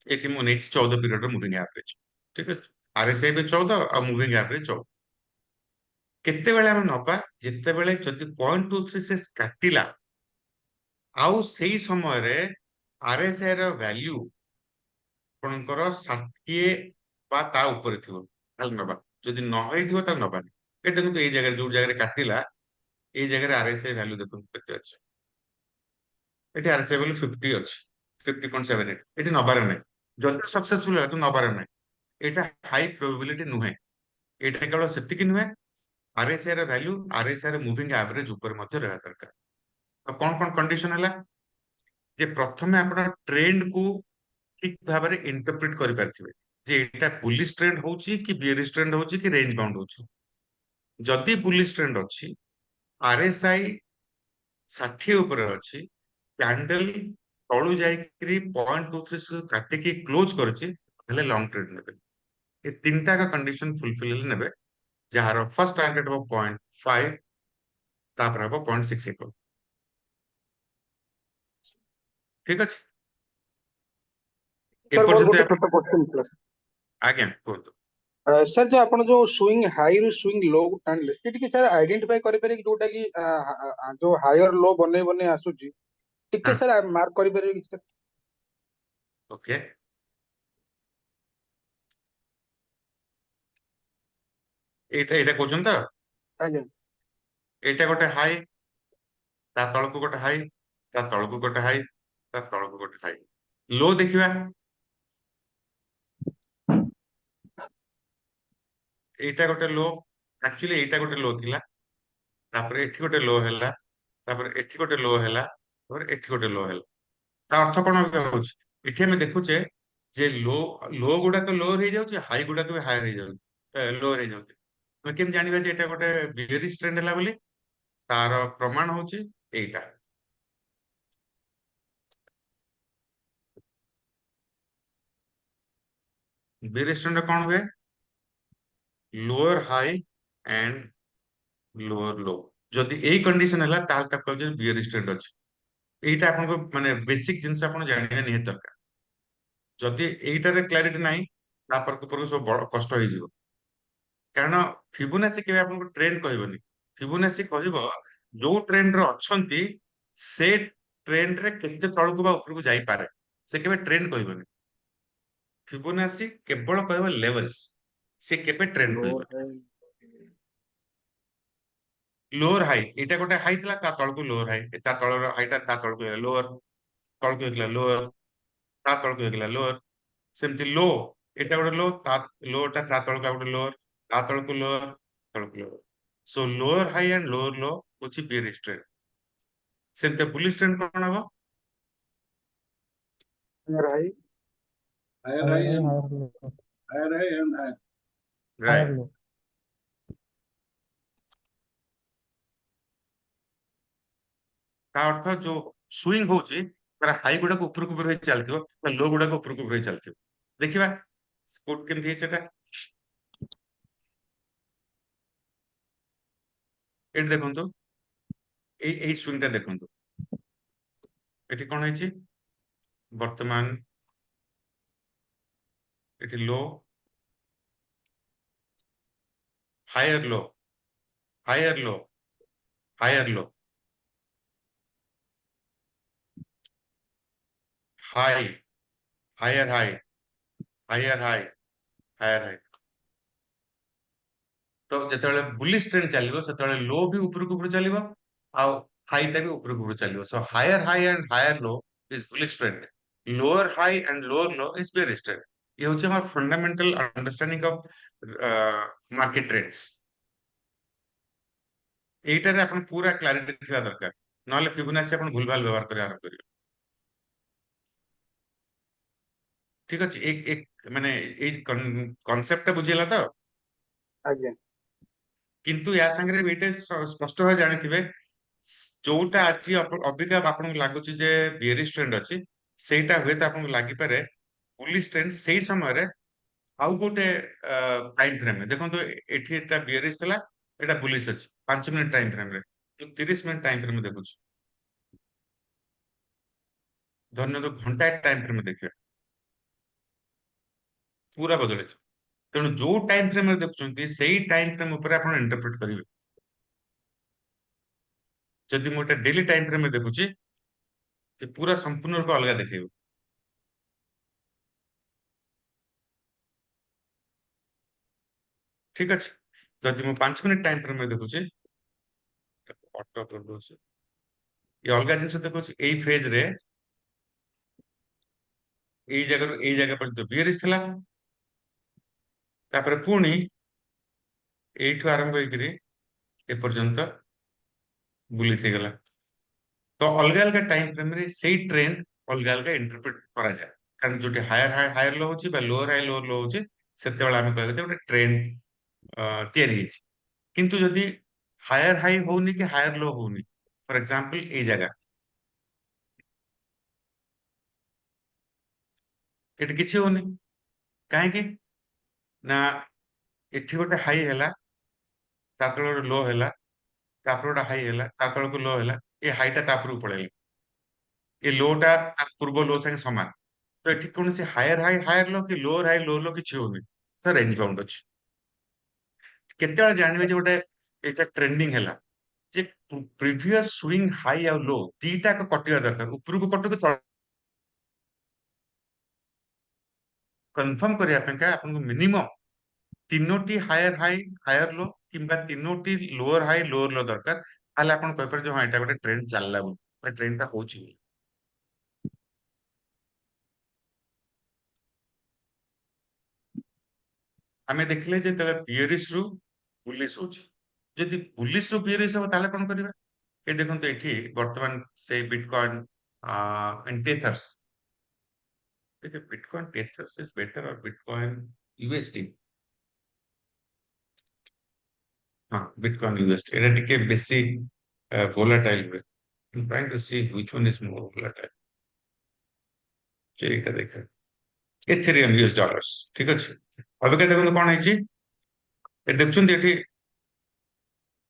ଏଠି ମୁଁ ନେଇଛି 14 ପିରିୟଡର ମୁଭିଂ ଆଭରେଜ ଠିକ ଅଛି RSI ବି 14 ଆଉ ମୁଭିଂ ଆଭରେଜ 14 କେତେବେଳେ ଆମେ ନବା ଯେତେବେଳେ ଯଦି 0.236 କାଟିଲା ଆଉ ସେଇ ସମୟରେ RSI ର ଭ୍ୟାଲ୍ୟୁ ଆପଣଙ୍କର 60 ବା ତା ଉପରେ ଥିବ ତାହେଲେ ନବା ଯଦି ନ ହେଇଥିବ ତାହେଲେ ନବାନି ଏଠି ଦେଖନ୍ତୁ ଏଇ ଜାଗାରେ ଯୋଉ ଜାଗାରେ କାଟିଲା ଏଇ ଜାଗାରେ RSI ଭ୍ୟାଲ୍ୟୁ ଦେଖନ୍ତୁ କେତେ ଅଛି ଏଠି RSI ଭ୍ୟାଲ୍ୟୁ 50 ଅଛି 50.78 ଏଠି ନବାର ନାହିଁ ଯଦି ସକ୍ସେସଫୁଲ ହେଲା ତ ନବାର ନାହିଁ ଏଇଟା ହାଇ ପ୍ରୋବାବିଲିଟି ନୁହେଁ ଏଇଟା କେବଳ ସେତିକି ନୁହେଁ RSI ର ଭ୍ୟାଲ୍ୟୁ RSI ର ମୁଭିଂ ଆଭରେଜ ଉପରେ ମଧ୍ୟ ରହିବା ଦରକାର ତ କଣ କଣ କଣ୍ଡିସନ ହେଲା ଯେ ପ୍ରଥମେ ଆପଣ ଟ୍ରେଣ୍ଡକୁ ଠିକ ଭାବରେ ଇଣ୍ଟରପ୍ରିଟ କରିପାରିଥିବେ ଯେ ଏଇଟା ବୁଲିଶ ଟ୍ରେଣ୍ଡ ହଉଛି କି ବିୟରିଶ ଟ୍ରେଣ୍ଡ ହଉଛି କି ରେଞ୍ଜ ବାଉଣ୍ଡ ହଉଛି ଯଦି ବୁଲିଶ ଟ୍ରେଣ୍ଡ ଅଛି RSI 60 ଉପରେ ଅଛି କ୍ୟାଣ୍ଡେଲ ତଳୁ ଯାଇକିରି 0.23 କାଟିକି କ୍ଲୋଜ କରୁଛି ହେଲେ ଲଙ୍ଗ ଟ୍ରେଡ୍ ନେବେ ଏ ତିନିଟା କଣ୍ଡିସନ ଫୁଲଫିଲ ହେଲେ ନେବେ ଯାହାର ଫର୍ଷ୍ଟ ଟାର୍ଗେଟ ହବ 0.5 ତାପରେ ହବ 0.6 ଠିକ ଅଛି ସାର୍ ମୋର ଏପର୍ଯ୍ୟନ୍ତ ଗୋଟେ ଛୋଟ କ୍ୱେଶ୍ଚନ ଥିଲା ଆଜ୍ଞା କୁହନ୍ତୁ ସାର୍ ଯୋଉ ଆପଣ ଯୋଉ ସୁଇଂ ହାଇ ରୁ ସୁଇଂ ଲୋ କୁ ଟାଣିଲେ ସେ ଟିକେ ସାର୍ ଆଇଡେଣ୍ଟିଫାଇ କରିପାରିବେ କି ଯୋଉଟା କି ଯୋଉ ହାୟର ଲୋ ବନେଇ ବନେଇ ଆସୁଛି ଟିକେ ହଁ ସାର୍ ମାର୍କ କରିପାରିବେ କି ସାର୍ ଓକେ ଏଇଟା ଏଇଟା କହୁଛନ୍ତି ତ ଆଜ୍ଞା ଏଇଟା ଗୋଟେ ହାଇ ତା ତଳକୁ ଗୋଟେ ହାଇ ତା ତଳକୁ ଗୋଟେ ହାଇ ତା ତଳକୁ ଗୋଟେ ହାଇ ଲୋ ଦେଖିବା ଏଇଟା ଗୋଟେ ଲୋ ଆକ୍ଚୁଆଲି ଏଇଟା ଗୋଟେ ଲୋ ଥିଲା ତାପରେ ଏଠି ଗୋଟେ ଲୋ ହେଲା ତାପରେ ଏଠି ଗୋଟେ ଲୋ ହେଲା ତାପରେ ଏଠି ଗୋଟେ ଲୋ ହେଲା ତା ଅର୍ଥ କଣ ହଉଛି ଏଠି ଆମେ ଦେଖୁଛେ ଯେ ଲୋ ଗୁଡାକ ଲୋର ହେଇଯାଉଛି ହାଇ ଗୁଡାକ ବି ହାୟର ହେଇଯାଉଛି ଲୋର ହେଇଯାଉଛି ଆମେ କେମିତି ଜାଣିବା ଯେ ଏଇଟା ଗୋଟେ ବିୟରିଶ ଟ୍ରେଣ୍ଡ ହେଲା ବୋଲି ତାର ପ୍ରମାଣ ହଉଛି ଏଇଟା ବିୟରିଶ ଟ୍ରେଣ୍ଡ କଣ ହୁଏ ଲୋअର ହାଇ एंड लोअर लो ଯଦି ଏଇ କଣ୍ଡିସନ ହେଲା ତାହେଲେ ତାକୁ କହୁଛନ୍ତି ବିୟରିଶ ଟ୍ରେଣ୍ଡ ଅଛି ଏଇଟା ଆପଣଙ୍କ ମାନେ ବେସିକ ଜିନିଷ ଆପଣ ଜାଣିବା ନିହାତି ଦରକାର ଯଦି ଏଇଟାରେ କ୍ଲାରିଟି ନାହିଁ ତାପରକୁ ପରକୁ ସବୁ ବଡ କଷ୍ଟ ହେଇଯିବ କାରଣ ଫିବୁନାସି କେବେ ଆପଣଙ୍କୁ ଟ୍ରେଣ୍ଡ କହିବନି ଫିବୁନାସି କହିବ ଯୋଉ ଟ୍ରେଣ୍ଡରେ ଅଛନ୍ତି ସେ ଟ୍ରେଣ୍ଡରେ କେତେ ତଳକୁ ବା ଉପରକୁ ଯାଇପାରେ ସେ କେବେ ଟ୍ରେଣ୍ଡ କହିବନି ଫିବୁନାସି କେବଳ କହିବ ଲେଭେଲ୍ସ ସେ କେବେ ଟ୍ରେଣ୍ଡ କହିବନି लोअर हाई एटा गोटे हाई थिला ता तळकु लोअर हाई ता तळर हाईटा ता तळकु गेला लोअर तळकु गेला लोअर ता तळकु गेला लोअर सेमती लो एटा गोटे लो ता लोटा ता तळकु गोटे लोअर ता तळकु लोअर तळकु lower so lower high and lower low होची बियरिश ट्रेंड सेमते बुलिश ट्रेंड कोन हबो high higher high and higher high and higher. Right ता अर्थ जो स्विंग होची तार हाई गुडा को ऊपर को ऊपर चलथियो ता लो गुडा को ऊपर को ऊपर चलथियो देखिबा स्पोर्ट केमथि है सेटा एट देखंतु एई स्विंगटा देखंतु एठी कोन हैची वर्तमान एठी low higher low higher low higher low high higher high higher high higher high तो जेतेबेले बुलिश ट्रेंड चलिबो सेतेबेले लो भी ऊपर को ऊपर चलिबो आ हाईटा भी ऊपर को ऊपर चलिबो so higher high and higher low is bullish trend lower high and lower low is bearish trend ये होचे हमर fundamental understanding of market trends एटारे आपण पूरा क्लैरिटी थिबा दरकार नहले फिबोनाची आपण भूलभाल व्यवहार करिया आरंभ करियो ठीक अछि एक माने ए कांसेप्ट बुझिला तो आज्ञा किंतु या संगे बेटे स्पष्ट भाव जानिथिबे जोटा आज अबिका आपन लागुची जे बियरिश ट्रेंड अछि सेटा हुए त आपन लागि पारे बुलिश ट्रेंड सेही समय रे आउ गोटे टाइम फ्रेम में देखो तो एठी एटा बियरिश थला एटा बुलिश अछि 5 मिनिट टाइम फ्रेम रे 30 मिनिट टाइम फ्रेम में देखुछ धन्य तो घंटा टाइम फ्रेम में देखिए पूरा बदले तेणु जो टाइम फ्रेम में देखुछंती सेही टाइम फ्रेम ऊपर आपण इंटरप्रेट करिवे जदि मोटे डेली टाइम फ्रेम में देखुची से पूरा संपूर्ण रूप अलग देखेबो ठीक अछि जदि मो 5 मिनिट टाइम फ्रेम में देखुची ऑटो कर दोछ ये अलग जिंस देखुची एई फेज रे एई जगह पर तो बियरिश थला तापर पुणी एठु आरंभ होइकरी ए पर्यंत बुलिश गला तो अलग अलग टाइम फ्रेम रे सेही ट्रेंड अलग अलग इंटरप्रेट करा जाय कारण जोटी हायर हाई हायर लो होची बा लोअर हाई लोअर लो होची सेते बेला हम कहबे जे ट्रेंड तयारी ହେଇଛି କିନ୍ତୁ ଯଦି ହାୟର ହାଇ ହଉନି କି ହାୟର लो ହଉନି ଫର ଏକ୍ସାମ୍ପଲ ଏଇ ଜାଗା ଏଠି କିଛି ହଉନି କାହିଁକି ନା ଏଠି ଗୋଟେ ହାଇ ହେଲା ତା ତଳେ ଗୋଟେ लो ହେଲା ତାପରେ ଗୋଟେ ହାଇ ହେଲା ତା ତଳକୁ लो ହେଲା ଏ ହାଇଟା ତାପରକୁ ପଳେଇଲା ଏ लोଟା ତା ପୂର୍ବ लो ସାଙ୍ଗେ ସମାନ ତ ଏଠି କୌଣସି ହାୟର ହାଇ ହାୟର लो କି लोअर ହାଇ लोअर लो କିଛି ହଉନି ତ ରେଞ୍ଜ ବାଉଣ୍ଡ ଅଛି କେତେବେଳେ ଜାଣିବେ ଯେ ଗୋଟେ ଏଇଟା ଟ୍ରେंडिंग ହେଲା ଯେ प्रीवियस स्विंग हाई और लो दीटा को कटिया दरकार ऊपर को कटो के कंफर्म करिया पेका आपन मिनिमम तीनोटी हायर हाई हायर लो किंबा तीनोटी लोअर हाई लोअर लो दरकार ताले आपन पेपर जो हां एटा गोटे ट्रेंड चलला बोल ट्रेंड ता होची हमें देखले जे तले बियरिश रु बुलिश होची यदि बुलिश रु बियरिश हो ताले कोन करिबा ए देखन तो एठी वर्तमान से बिटकॉइन एंड टेथर्स देखिए बिटकॉइन टेथर्स इज बेटर और बिटकॉइन यूएसडी हाँ बिटकॉइन यूएसडी एटा टिके बेसी volatile हुए I'm trying to see which one is more volatile चलिए एटा देखा एथेरियम यूएस डॉलर्स ठीक अछि अब के देखन कोन हैछि ए देखछुन एठी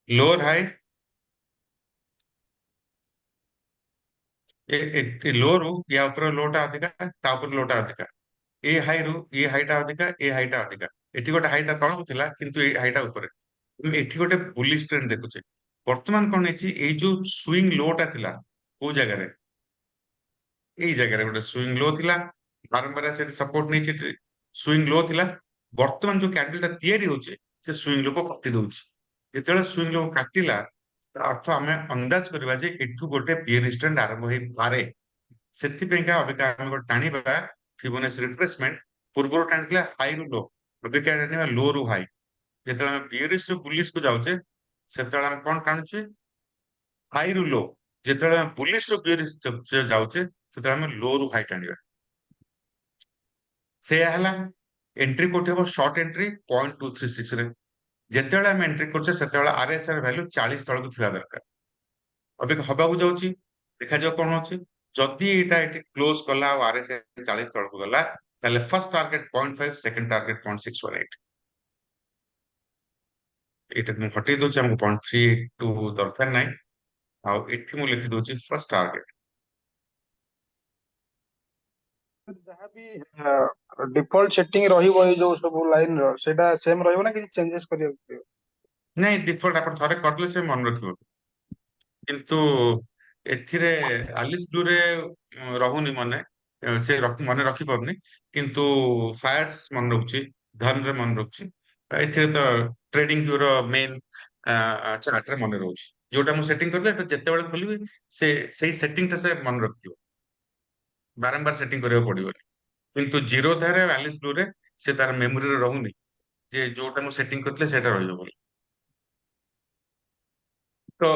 लोअर हाई ए लो रु या ऊपर लोटा अधिका ता ऊपर लोटा अधिका ए हाई रु ए हाईटा अधिका ए हाईटा अधिका एठी गोटे हाई ता तळକୁ थिला किंतु ए हाईटा ऊपर एठी गोटे बुलिश ट्रेंड देखुचे वर्तमान कोन हैछि ए जो स्विंग लोटा थिला को जगह रे एई जगह रे गोटे स्विंग लो थिला बारंबार से सपोर्ट नै छै स्विंग लो थिला वर्तमान जो कैंडल ता तयारी होचे से स्विंग लो को काटी दोछि जेतेले स्विंग लो काटिला अर्थ आम अंदाज करवा जे एठू गोटे पियर स्टैंड आरंभ हो पारे सेथिपेंका अबिका हम गोटे टाणीबा फिबोनाची रिट्रेसमेंट पूर्व टाणी हाई रु लो अबिका टाणीबा लो रु हाई जेते हम पियरिस्ट रु बुलिश को जाउचे सेते हम कोन टाणुचे हाई रु लो जेते हम बुलिश रु पियरिस्ट जाउचे सेते हम लो रु हाई टाणीबा से हला एंट्री कोठी हो शॉर्ट एंट्री 0.236 रे जेतेबेले हम एंट्री करछे सेतेबेले आरएसआर वैल्यू 40 तळकु थिया दरकार अबे हबाकू जाउची देखा जाओ कोन होची जदी एटा एटी क्लोज कला और आरएसआर 40 तळकु गला ताले फर्स्ट टारगेट 0.5 सेकंड टारगेट 0.618 एटा मु हटै दोची हमको 0.382 दरकार नै आ एठी मु लिखि दोची फर्स्ट टारगेट जहाँ भी डिफॉल्ट सेटिंग रहिबो ए जो सब लाइन रो सेटा सेम रहिबो ना कि चेंजेस करियो नै डिफॉल्ट आपण थरे करले से मन रखिबो किंतु एथिरे आलिस ब्लू रे रहुनी मने से मने रखि परनी किंतु फायर्स मन रखुची धन रे मन रखुची एथिरे तो ट्रेडिंग व्यू रो मेन चार्ट रे मन रहुची जोटा मु सेटिंग करले तो जत्ते बेले खोलिबी से सेही सेटिंग ता से मन रखियो बारंबार सेटिंग करियो पड़िबो किंतु जीरो धारे आलिस ब्लू रे से तार मेमोरी रे रहुनी जे जोटा मु सेटिंग करले सेटा रहियो बोली तो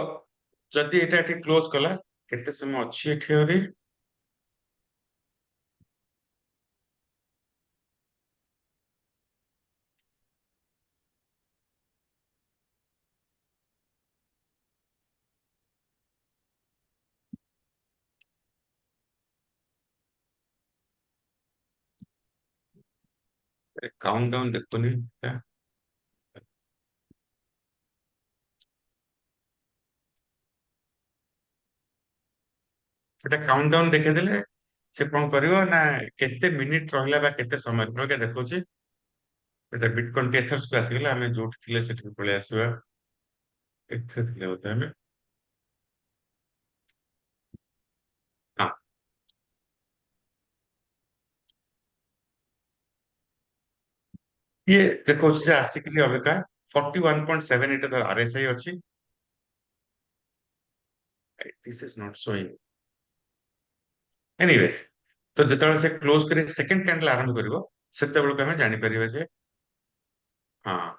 जदि एटा एठी क्लोज कला केते समय अछि एठी हरी काउंटडाउन देखुनी एटा काउंटडाउन देखे देले से कोन करिवो ना केते मिनिट रहला बा केते समय रहला के देखौची एटा बिटकॉइन टेथर्स पे आसीगला हमें जोट थिले सेठी पळे आसीबा एथे थिले होते हमें हां ये देखो से आसिकली अबका 41.7 एटा तर आरएसआई अछि this is not showing anyways तो जेतବେଳେ से क्लोज करे सेकंड कैंडल आरंभ करिवो सेते बेलको हमें जानि परिबा जे हां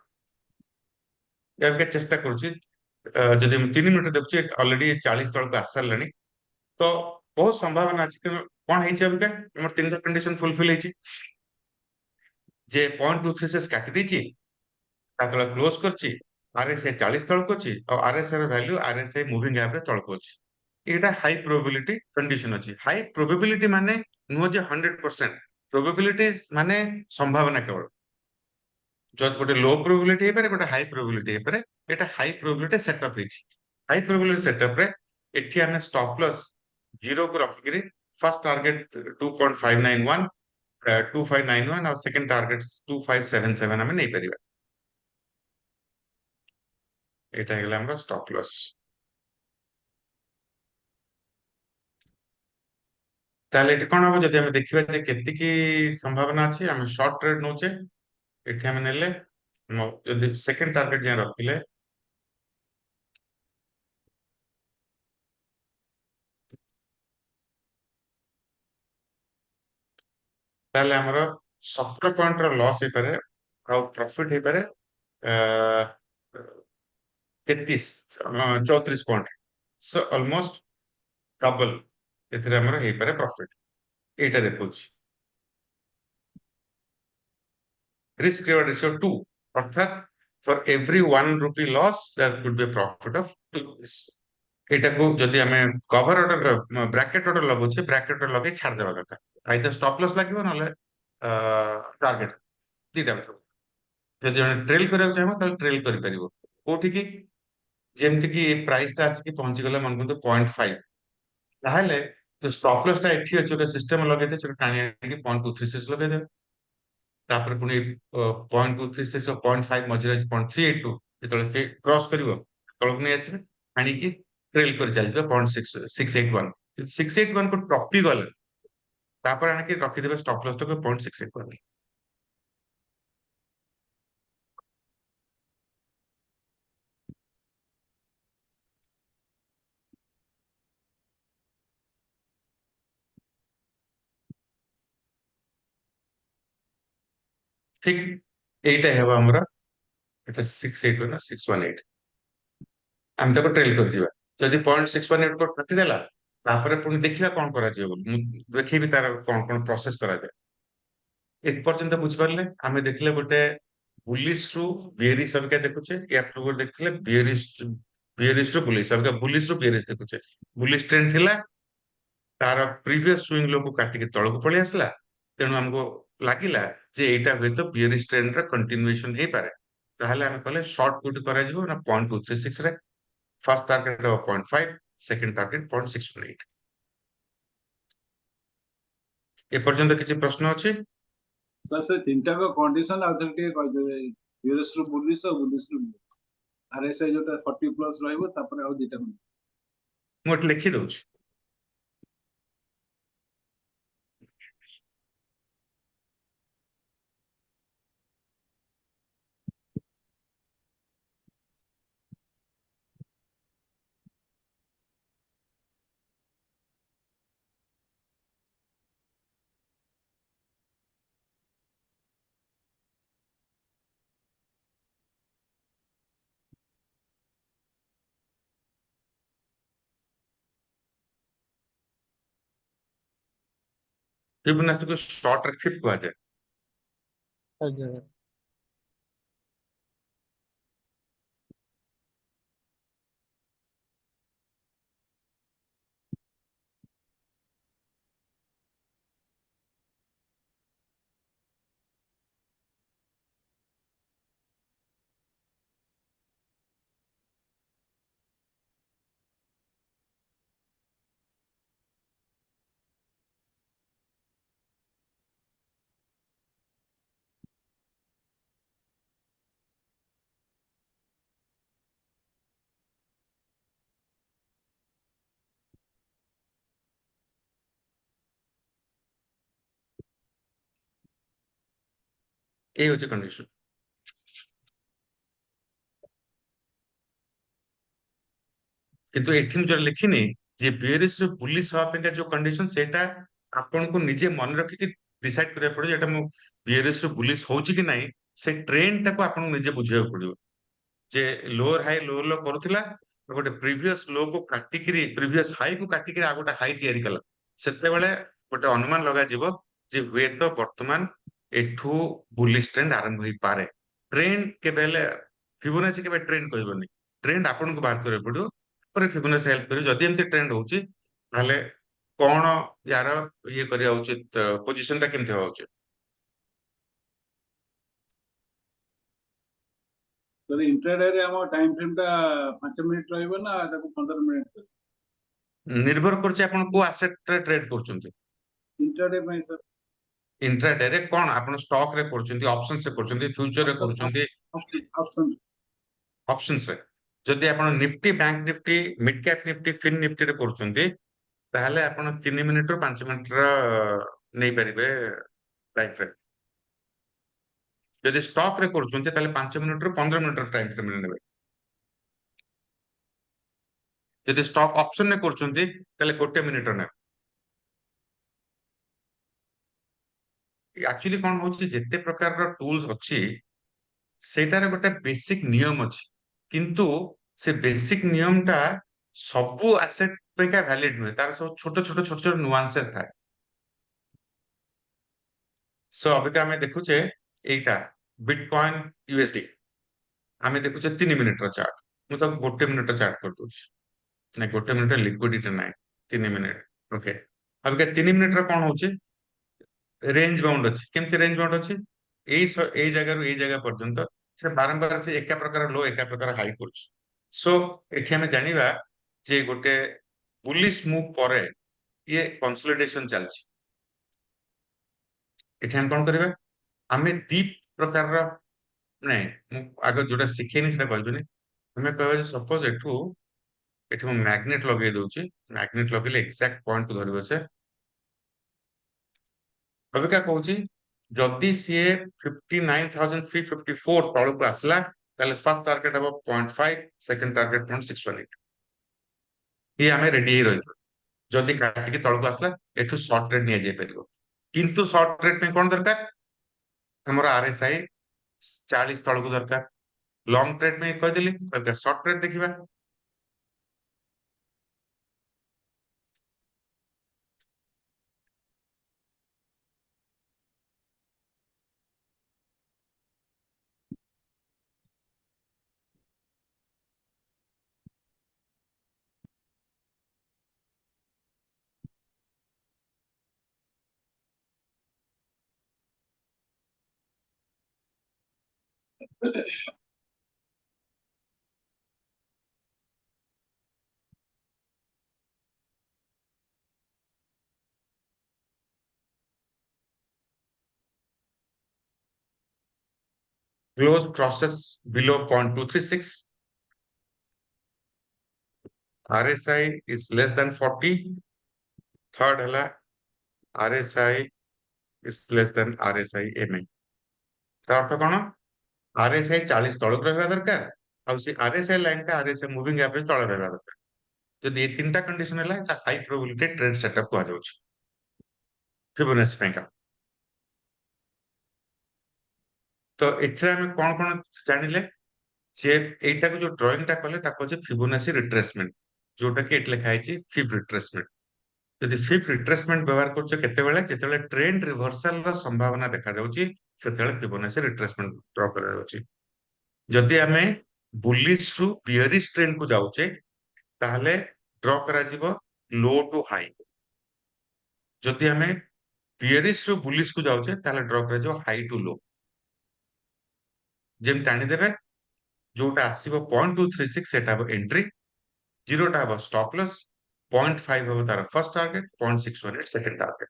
याके चेष्टा करूची जदि हम 3 मिनिट देखुची ऑलरेडी 40 तळको आस सारलानी तो बहुत संभावना अछि कि कोन हेछि अबका हमर तीनटा कंडीशन फुलफिल हेछि जे 0.23 से काटि देछि तातला क्लोज करछि आरएसआई 40 तळको अछि और आरएसआई ର वैल्यू आरएसआई मूविंग एवरेज तळको अछि एटा हाई प्रोबेबिलिटी कंडीशन अछि हाई प्रोबेबिलिटी माने नुह जे 100% प्रोबेबिलिटी माने संभावना केवल जब गोटे लो प्रोबेबिलिटी हे पारे गोटे हाई प्रोबेबिलिटी हे पारे एटा हाई प्रोबेबिलिटी सेटअप हेछि हाई प्रोबेबिलिटी सेटअप रे एठी हमें स्टॉप लॉस 0 को रखिकरी फर्स्ट टारगेट 2.591 2591 और सेकंड टारगेट 2577 हमें नहीं परिबा एटा हेला हमरा स्टॉप लॉस ताले एटी कोन हो जदि हम देखिबा जे केतिकी संभावना अछि हम शॉर्ट ट्रेड नोचे एठी हम नेले जदि सेकंड टारगेट जे रखिले ताले हमरो 17 पॉइंट रो लॉस हे पारे और प्रॉफिट हे पारे 33 34 पॉइंट सो ऑलमोस्ट डबल एथिरे हमरो हे पारे प्रॉफिट एटा देखौछि risk reward ratio 2 अर्थात for every 1 rupee loss there could be a profit of 2 rupees एटा को जदि हमें कवर ऑर्डर ब्रैकेट ऑर्डर लगौछे ब्रैकेट ऑर्डर लगे छाड़ देबा कथा आइदर स्टॉप लॉस लागिवो नले टारगेट दीटा जदि जने ट्रेल करियो चाहबो त ट्रेल करि परिबो कोठी की जेमति की प्राइस ता आसी पहुंची गला मन को 0.5 ताहले तो स्टॉप लॉस ता एठी अछि सिस्टम लगे दे से टाणी के 0.236 लगे दे तापर पुनी 0.236 और 0.5 मझिरे 0.382 जेतले से क्रॉस करिवो तळक नै आसीबे आनी की ट्रेल कर चलबे 0.681 681 को टॉपी गले तापर आनी की रखि देबे स्टॉप लॉस तो 0.681 ঠিক এইটা ହେବ ଆମର এটা 681 ନା 618 ଆମେ ତାକୁ ଟ୍ରେଲ୍ କରିଯିବା ଯଦି 0.618 କୁ କାଟିଦେଲା ତାପରେ ପୁଣି ଦେଖିବା କଣ କରାଯିବ ବୋଲି ମୁଁ ଦେଖେଇବି ତାର କଣ କଣ ପ୍ରୋସେସ କରାଯାଏ ଏପର୍ଯ୍ୟନ୍ତ ବୁଝିପାରିଲେ ଆମେ ଦେଖିଲେ ଗୋଟେ ବୁଲିଶ ରୁ ବିୟରିଶ ଅବିକା ଦେଖୁଛେ ୟା ପୂର୍ବରୁ ଦେଖିଥିଲେ ବିୟରିଶ ରୁ ବୁଲିଶ ଅବିକା ବୁଲିଶ ରୁ ବିୟରିଶ ଦେଖୁଛେ ବୁଲିଶ ଟ୍ରେଣ୍ଡ ଥିଲା ତାର ପ୍ରିଭିୟସ ସୁଇଙ୍ଗ ଲୋକୁ କାଟିକି ତଳକୁ ପଳେଇ ଆସିଲା ତେଣୁ ଆମକୁ ଲାଗିଲା ଯେ ଏଇଟା ହୁଏତ ବିୟରିଶ ଟ୍ରେଣ୍ଡର କଣ୍ଟିନ୍ୟୁଏସନ ହେଇପାରେ ତାହେଲେ ଆମେ କହିଲେ ସର୍ଟ କୋଉଠି କରାଯିବ ନା 0.236 ରେ ଫାର୍ଷ୍ଟ ଟାର୍ଗେଟ ହେବ 0.5 ସେକେଣ୍ଡ ଟାର୍ଗେଟ 0.618 ଏପର୍ଯ୍ୟନ୍ତ କିଛି ପ୍ରଶ୍ନ ଅଛି ସାର୍ ସେ ତିନିଟାକ କଣ୍ଡିସନ ଆଉ ଥରେ ଟିକେ କହିଦେବେ ୟୁଏସ୍ ରୁ ବୁଲିଶ ଆଉ ବୁଲିଶ ରୁ ଆରଏସ୍ଆଇ ଯୋଉଟା 40 ପ୍ଲସ ରହିବ ତାପରେ ଆଉ ଦିଟା ମୁଁ ଏଠି ଲେଖି ଦଉଛି ଫିବୋନାଚିକୁ ସର୍ଟ ରେ ଫିଫ୍ଥ କୁହାଯାଏ ଆଜ୍ଞା এই হচ্ছে কন্ডিশন କିନ୍ତୁ ଏଠି ମୁଁ ଯୋଉ ଲେଖିନି ଯେ ବିୟରିଶ ରୁ ବୁଲିଶ ହବା ପାଇଁକା ଯୋଉ କଣ୍ଡିସନ ସେଇଟା ଆପଣଙ୍କୁ ନିଜେ ମନେ ରଖିକି ଡିସାଇଡ କରିବାକୁ ପଡିବ ଏଟା ମୁଁ ବିୟରିଶ ରୁ ବୁଲିଶ ହଉଛି କି ନାହିଁ ସେ ଟ୍ରେଣ୍ଡ ଟାକୁ ଆପଣଙ୍କୁ ନିଜେ ବୁଝିବାକୁ ପଡିବ ଯେ ଲୋଅର ହାଇ ଲୋଅର लो କରୁଥିଲା ଗୋଟେ ପ୍ରିଭିୟସ लो କୁ କାଟିକିରି ପ୍ରିଭିୟସ ହାଇ କୁ କାଟିକିରି ଆଉ ଗୋଟେ ହାଇ ତିଆରି କଲା ସେତେବେଳେ ଗୋଟେ ଅନୁମାନ ଲଗାଯିବ ଯେ ହୁଏତ ବର୍ତ୍ତମାନ ଏଠୁ ବୁଲିଶ ଟ୍ରେଣ୍ଡ ଆରମ୍ଭ ହେଇପାରେ ଟ୍ରେଣ୍ଡ କେବେ ହେଲେ ଫିବୋନାଚି କେବେ ଟ୍ରେଣ୍ଡ କହିବନି ଟ୍ରେଣ୍ଡ ଆପଣଙ୍କୁ ବାହାର କରିବାକୁ ପଡିବ ପରେ ଫିବୋନାଚି ହେଲ୍ପ କରିବ ଯଦି ଏମିତି ଟ୍ରେଣ୍ଡ ହଉଛି ତାହେଲେ କଣ ୟାର ଇଏ କରିବା ଉଚିତ ପୋଜିସନ ଟା କେମିତି ହବା ଉଚିତ ଯଦି ଇଣ୍ଟ୍ରାଡେରେ ଆମ ଟାଇମ ଫ୍ରେମ ଟା 5 ମିନିଟ ରହିବ ନା ତାକୁ 15 ମିନିଟ ନିର୍ଭର କରୁଛି ଆପଣ କୋଉ ଆସେଟ ରେ ଟ୍ରେଡ କରୁଛନ୍ତି ଇଣ୍ଟ୍ରାଡେ ପାଇଁ ସାର୍ ଇଣ୍ଟ୍ରାଡେ ରେ କଣ ଆପଣ ଷ୍ଟକ୍ ରେ କରୁଛନ୍ତି ଅପସନ୍ସ ରେ କରୁଛନ୍ତି ଫ୍ୟୁଚର ରେ କରୁଛନ୍ତି ଅପସନ ଅପସନ୍ସ ରେ ଯଦି ଆପଣ Nifty bank Nifty mid cap Nifty Fin Nifty ରେ କରୁଛନ୍ତି ତାହେଲେ ଆପଣ 3 ମିନିଟ ରୁ 5 ମିନିଟ ର ନେଇପାରିବେ ଟାଇମ ଫ୍ରେମ ଯଦି ଷ୍ଟକ୍ ରେ କରୁଛନ୍ତି ତାହେଲେ 5 ମିନିଟ ରୁ 15 ମିନିଟ ର ଟାଇମ ଫ୍ରେମ ନେବେ ଯଦି ଷ୍ଟକ୍ ଅପସନ ରେ କରୁଛନ୍ତି ତାହେଲେ 1 ମିନିଟ ର ନେବେ ଆକ୍ଚୁଆଲି କଣ ହଉଛି ଯେତେ ପ୍ରକାରର ଟୁଲ୍ସ ଅଛି ସେଇଟାର ଗୋଟେ ବେସିକ ନିୟମ ଅଛି କିନ୍ତୁ ସେ ବେସିକ ନିୟମ ଟା ସବୁ ଆସେଟ ପାଇଁକା ଭ୍ୟାଲିଡ ନୁହେଁ ତାର ସବୁ ଛୋଟ ଛୋଟ ଛୋଟ ଛୋଟ ନୁଆନ୍ସେସ ଥାଏ ସୋ ଅବିକା ଆମେ ଦେଖୁଛେ ଏଇଟା ବିଟକଏନ ୟୁଏସଡି ଆମେ ଦେଖୁଛେ 3 ମିନିଟ ର ଚାର୍ଟ ମୁଁ ତାକୁ 1 ମିନିଟ ର ଚାର୍ଟ କରିଦଉଛି ନାଇଁ 1 ମିନିଟ ଲିକ୍ୱିଡିଟି ନାହିଁ 3 ମିନିଟ ଓକେ ଅବିକା 3 ମିନିଟ ର କଣ ହଉଛି ରେଞ୍ଜ ବାଉଣ୍ଡ ଅଛି କେମିତି ରେଞ୍ଜ ବାଉଣ୍ଡ ଅଛି ଏଇ ଜାଗାରୁ ଏଇ ଜାଗା ପର୍ଯ୍ୟନ୍ତ ସେ ବାରମ୍ବାର ସେ ଏକା ପ୍ରକାର लो ଏକା ପ୍ରକାର ହାଇ କରୁଛି ସୋ ଏଠି ଆମେ ଜାଣିବା ଯେ ଗୋଟେ ବୁଲିଶ ମୁଭ ପରେ ଇଏ କନସୋଲିଡେସନ ଚାଲିଛି ଏଠି ଆମେ କଣ କରିବା ଆମେ ଦି ପ୍ରକାରର ନାଇଁ ମୁଁ ଆଗ ଯୋଉଟା ଶିଖେଇନି ସେଟା କହିବିନି ଆମେ କହିବା ଯେ ସପୋଜ ଏଠି ମୁଁ ମ୍ୟାଗ୍ନେଟ ଲଗେଇ ଦଉଛି ମ୍ୟାଗ୍ନେଟ ଲଗେଇଲେ ଏକ୍ସାକ୍ଟ ପଏଣ୍ଟ କୁ ଧରିବ ସେ ଅବିକା କହୁଛି ଯଦି ସିଏ 59,354 ତଳକୁ ଆସିଲା ତାହେଲେ ଫାର୍ଷ୍ଟ ଟାର୍ଗେଟ ହେବ 0.5 ସେକେଣ୍ଡ ଟାର୍ଗେଟ 0.618 ଇଏ ଆମେ ରେଡି ହେଇ ରହିଥିବା ଯଦି କାଟିକି ତଳକୁ ଆସିଲା ଏଠୁ ସର୍ଟ ଟ୍ରେଡ ନିଆଯାଇ ପାରିବ କିନ୍ତୁ ସର୍ଟ ଟ୍ରେଡ ପାଇଁ କଣ ଦରକାର हमर आरएसआई 40 तळको दरकार लॉन्ग ट्रेड में कहदेली शॉर्ट ट्रेड देखिबा close process below 0.236 RSI is less than 40 third हला RSI is less than RSI MA तार अर्थ कोन RSI 40 तळक रहबा दरकार आ से RSI लाइन का RSI मूविंग एवरेज तळ रहबा दरकार जदि ए तीनटा कंडीशन हला ता हाई प्रोबेबिलिटी ट्रेड सेटअप को आ जाउछ फिबोनाची पेका तो एथरा हम कोन कोन जानिले जे एटा को जो ड्राइंग टा कले ताको जे फिबोनाची रिट्रेसमेंट जोटा के एट लिखा है फिब रिट्रेसमेंट यदि फिब रिट्रेसमेंट व्यवहार करछो केते बेले जेतेले ट्रेंड रिवर्सल रो संभावना देखा जाउची सेतेले फिबोनाची रिट्रेसमेंट ड्रॉ करा जाउची जदि हमें बुलिश रु बियरिश ट्रेंड को जाउचे ताहले ड्रॉ करा जीवो लो टू हाई जदि हमें बियरिश रु बुलिश को जाउचे ताहले ड्रॉ करा जीवो हाई टू लो जेम टाणी देबे जोटा आसीबो 0.236 सेटा हो एंट्री 0 टा हो स्टॉप लॉस 0.5 हो तार फर्स्ट टारगेट 0.618 सेकंड टारगेट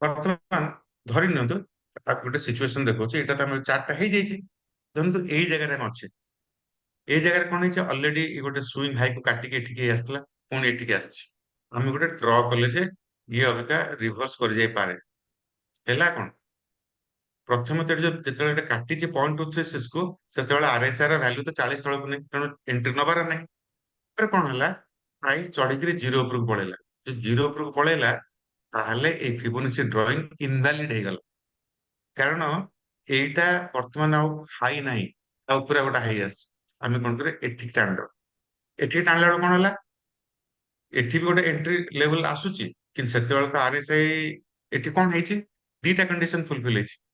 वर्तमान धरि नंतु ताक गोटे सिचुएशन देखो एटा त हम चार्ट हे जाई जंतु एई जगह रे अछि ए जगह रे कोन हे ऑलरेडी गोटे स्विंग हाई को काटी के एठिके आस्तला पुनी एठिके आछि हम गोटे ड्रॉ कले जे ये अबका रिवर्स कर जाई पारे हेला कोन प्रथम जेतेले काटी 0.236 को सेतेले आरएसआई रो वैल्यू तो 40 तळक नै तेणु एंट्री नबार नै पर कोन हला प्राइस चढ़ी जीरो ऊपर पळेला जो जीरो ऊपर पळेला ताहले ए फिबोनाची ड्राइंग इनवैलिड हे गला कारण एटा वर्तमान आउ हाई नाही ता ऊपर गोटा हाई आस आमे कोन करे एठी टांडो एठी टाणला कोन हला एठी भी गोटे एंट्री लेवल आसुची किन सेतेले तो आरएसआई एठी कोन हेची दीटा कंडीशन फुलफिल हेची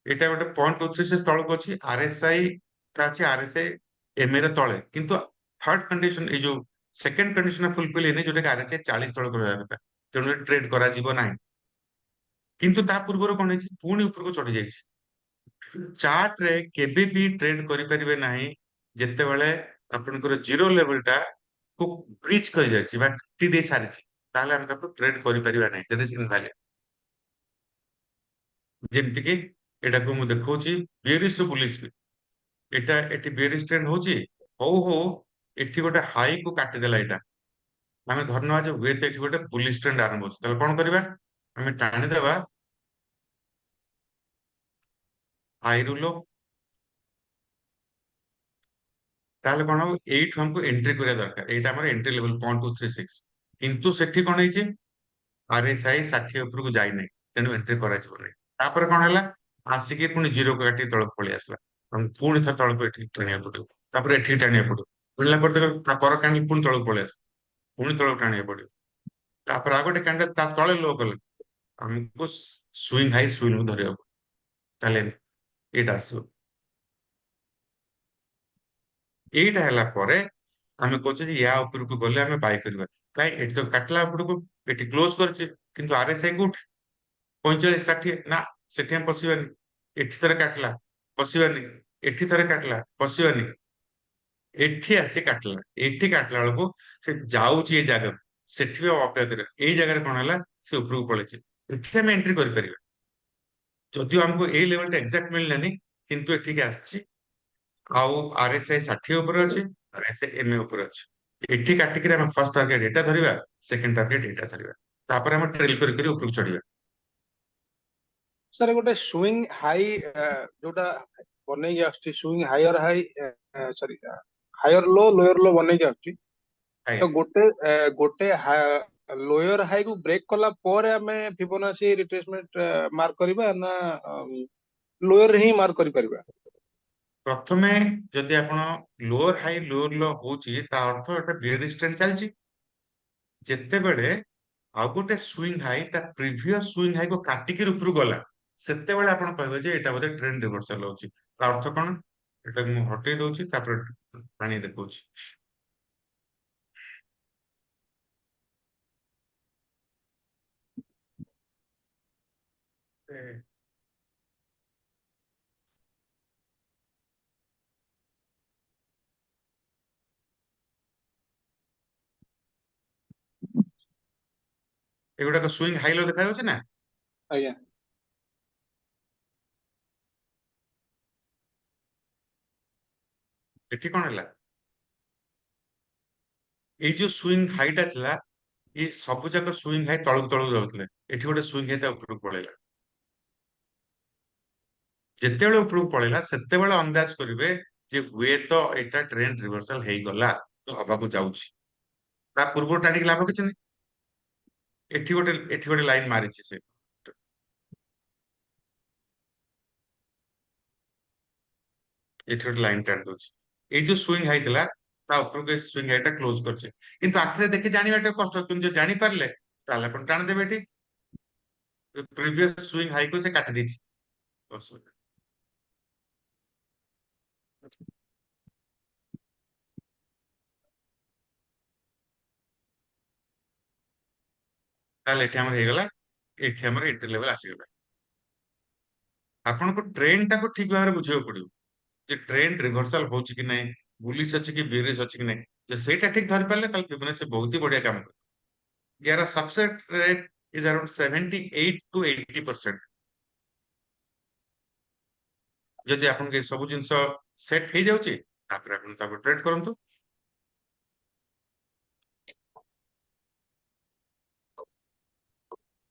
एटा गोटे 0.236 तळक अछि आरएसआई ता अछि आरएसआई एमए रे तळे किंतु थर्ड कंडीशन ए जो सेकंड कंडीशन फुलफिल हेने जोटे आरएसआई 40 तळक रहबा कथा तेणु ट्रेड करा जीवो नाही किंतु ता पूर्व कोन हेची पुनी ऊपर को चढ़ी जाईची चार्ट रे केबे भी ट्रेड करि परिबे नाही जेते बेले आपनकर जीरो लेवल टा को ब्रीच कर जाईची बा टी दे सारिची ताले हम ताको ट्रेड करि परिबा नाही दैट इज इनवैलिड जेमति कि एटा को मु देखौची बेरिश टू बुलिश भी एटा एटी बेरिश ट्रेंड होची हो एठी गोटे हाई को काटी देला एटा हमें धरनवा जे वेत एठी गोटे बुलिश ट्रेंड आरंभ होची ताले कोन करबा हमें टाणी देबा हाई रु लो ताले कोन हो 8 हमको एंट्री करिया दरकार एटा हमर एंट्री लेवल 0.236 किंतु सेठी कोन हेची आरएसआई 60 ऊपर को जाई नै तेनु एंट्री करा छिबो नै तापर कोन हला आसिके पुनी जीरो को काटी तळक पळि आसला हम पुनी थ तळक एठी टाणिया पडो तापर एठी टाणिया पडो बुझला पर ता पर कांडी पुनी तळक पळि आस पुनी तळक टाणिया पडो तापर आगोटे कांडे ता तळे लो कले हमको स्विंग हाई स्विंग धरिया ताले एटा आसो एटा हला परे हमें कहछे जे या ऊपर को गले हमें बाय करबा काई एठी तो काटला ऊपर को एठी क्लोज करछे किंतु आरएसआई गुट 45 60 ना सेठी हम पसिबानी एठी थरे काटला पसिबानी एठी थरे काटला पसिबानी एठी आसे काटला एठी काटला बेलको से जाउची ए जगह सेठी भी अपेक्षा करे ए जगह रे कोन हला से ऊपर को पळेचे एठी हम एंट्री करि परिबा जदियो हमको ए लेवल टा एग्जैक्ट मिललानी किंतु एठी के आछी आउ आरएसआई 60 ऊपर अछि आरएसआई एमए ऊपर अछि एठी काटी के हम फर्स्ट टारगेट एटा धरिबा सेकंड टारगेट एटा धरिबा तापर हम ट्रेल करि करि ऊपर चढ़िबा सर गोटे स्विंग हाई जोटा बनै के आछी swing higher high sorry higher low lower low बनै के आछी तो गोटे गोटे लोयर हाई को ब्रेक कला पर आमे फिबोनाची रिट्रेसमेंट मार्क करबा ना लोयर ही मार्क करि परबा? प्रथमे जदि आपण लोअर हाई लोअर लो होची ता अर्थ एटा बेयरिश ट्रेंड चलची जेते बेले आ गोटे स्विंग हाई ता प्रीवियस स्विंग हाई को काटी के ऊपर गला सेते बेले आपण कहबे जे एटा बोधे ट्रेंड रिवर्सल होची ता अर्थ कोन एटा मु हटे दोची तापर पानी देखौची एगुडा को स्विंग हाई लो देखा जाउची ना आज्ञा एठी कोन हला ए जो स्विंग हाईटा थिला ये सब जाक स्विंग हाई तळु तळु जाउतले एठी गोटे स्विंग हाई ता ऊपर पळेला जेतेबेले ऊपर पळेला सेतेबेले अंदाज करिवे जे हुए तो एटा ट्रेंड रिवर्सल हेई गला तो हबा को जाउची ता पूर्व टाडी लाभ किछ नै एठी गोटे लाइन मारिछि से एठी गोटे लाइन टान दोछि ए जो स्विंग हाई थिला ता ऊपर के स्विंग हाई ता क्लोज करछे किंतु आखरे देखि जानिबाटा कष्ट किंतु जो जानि पारले ताले अपन टान देबे एठी प्रीवियस स्विंग हाई को से काटि देछि ताले एठी हमर हे गला एठी हमर एंट्री लेवल आसी गला आपन को ट्रेंड टा को ठीक भाबरे बुझियो पड़ियो जे ट्रेंड रिवर्सल होची कि नहीं बुलिश अछि कि बेरिश अछि कि नहीं जे सेटा ठीक धरि पाले ताल फिबोनाची बहुत ही बढ़िया काम करे यार success rate is around 78 to 80%। जदि आपन के सब जिंस सेट हे जाउची तापर आपन तापर ट्रेड करंतु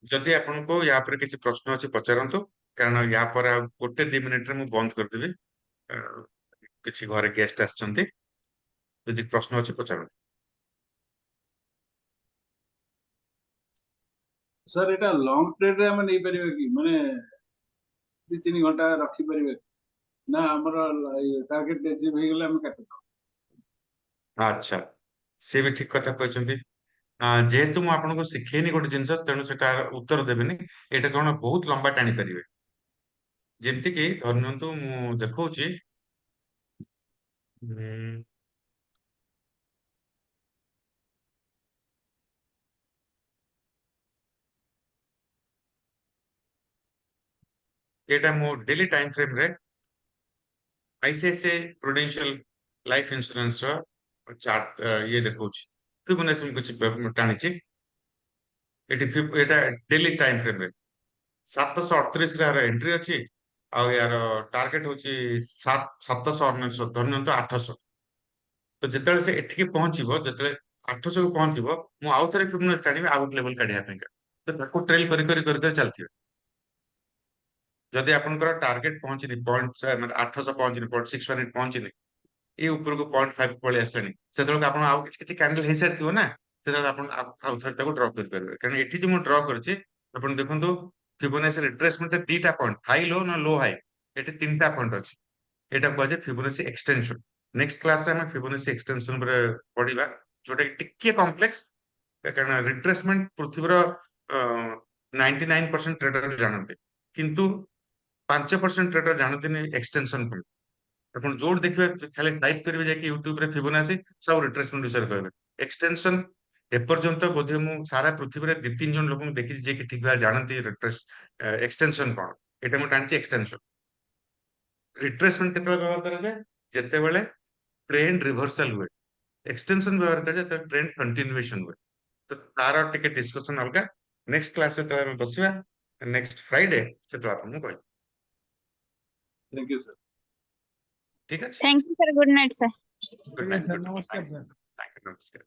जदि आपन को या पर किछि प्रश्न अछि पचारंतु कारण या पर गोटे 2 मिनिट रे मु बंद कर देबी किछि घरे गेस्ट आछंती जदि प्रश्न अछि पचारंतु सर एटा लॉन्ग ट्रेड रे हम नै परिबे कि माने 2-3 घंटा रखी परिबे ना हमर टारगेट अचीव हे गेले हम काटि अच्छा से भी ठीक कथा कहछंती जेहेतु मु आपन को सिखेनी गोटे जिंस तेनु सेटा उत्तर देबेनी एटा कोन बहुत लंबा टाणी परिबे जेमति कि धरनंतु मु देखौची एटा मो डेली टाइम फ्रेम रे आईसीआईसीआई प्रुडेंशियल लाइफ इंश्योरेंस रो चार्ट ये देखौची फिबोनाची मु कुछ टाणीची एटा डेली टाइम फ्रेम रे 738 रे आर एंट्री अछि आ यार टारगेट होची 799 धरनंतु 800 तो जेतेले से एठिके पहुंचीबो जेतेले 800 को पहुंचीबो मु आउ थरे फिबोनाची टाणीबे आउट लेवल काढिया पेका तो ताको ट्रेल करी चलथियो जदि आपनकर टारगेट पहुंचनी पॉइंट मतलब 800 पहुंचनी 0.618 पहुंचनी ए ऊपर को 0.5 पळे आसलानी सेतलो आपण आउ किछ कैंडल हे सारथियो ना सेतलो आपण आउ थरे ताको ड्रॉ कर परबे कारण एठी जे मु ड्रॉ करछि आपण देखंतु फिबोनाची रिट्रेसमेंट 2टा पॉइंट हाई लो ना लो हाई एठी 3टा पॉइंट अछि एटा कहजे फिबोनाची एक्सटेंशन नेक्स्ट क्लास रे हम फिबोनाची एक्सटेंशन पर पढिबा जोटा टिके कॉम्प्लेक्स कारण रिट्रेसमेंट पृथ्वीर 99% ट्रेडर जानते किंतु 5% ट्रेडर जानते एक्सटेंशन को अपन जोड़ देखिए खाली टाइप करिवे जाके YouTube रे फिबोनाची सब रिट्रेसमेंट विषय कहबे एक्सटेंशन एपर्यंत बोधे मु सारा पृथ्वी रे 2-3 जन लोक देखि जे कि ठीक बा जानते रिट्रेस एक्सटेंशन कोन एटा मु टानछि एक्सटेंशन रिट्रेसमेंट केतला व्यवहार करा जाय जेते बेले ट्रेंड रिवर्सल हुए एक्सटेंशन व्यवहार करा जाय ट्रेंड कंटिन्यूएशन हुए तो तार टिके डिस्कशन अलगा नेक्स्ट क्लास से हम बसिबा नेक्स्ट फ्राइडे से तो आपन कहै थैंक यू सर ठीक है thank you sir good night sir good night sir नमस्कार सर नमस्कार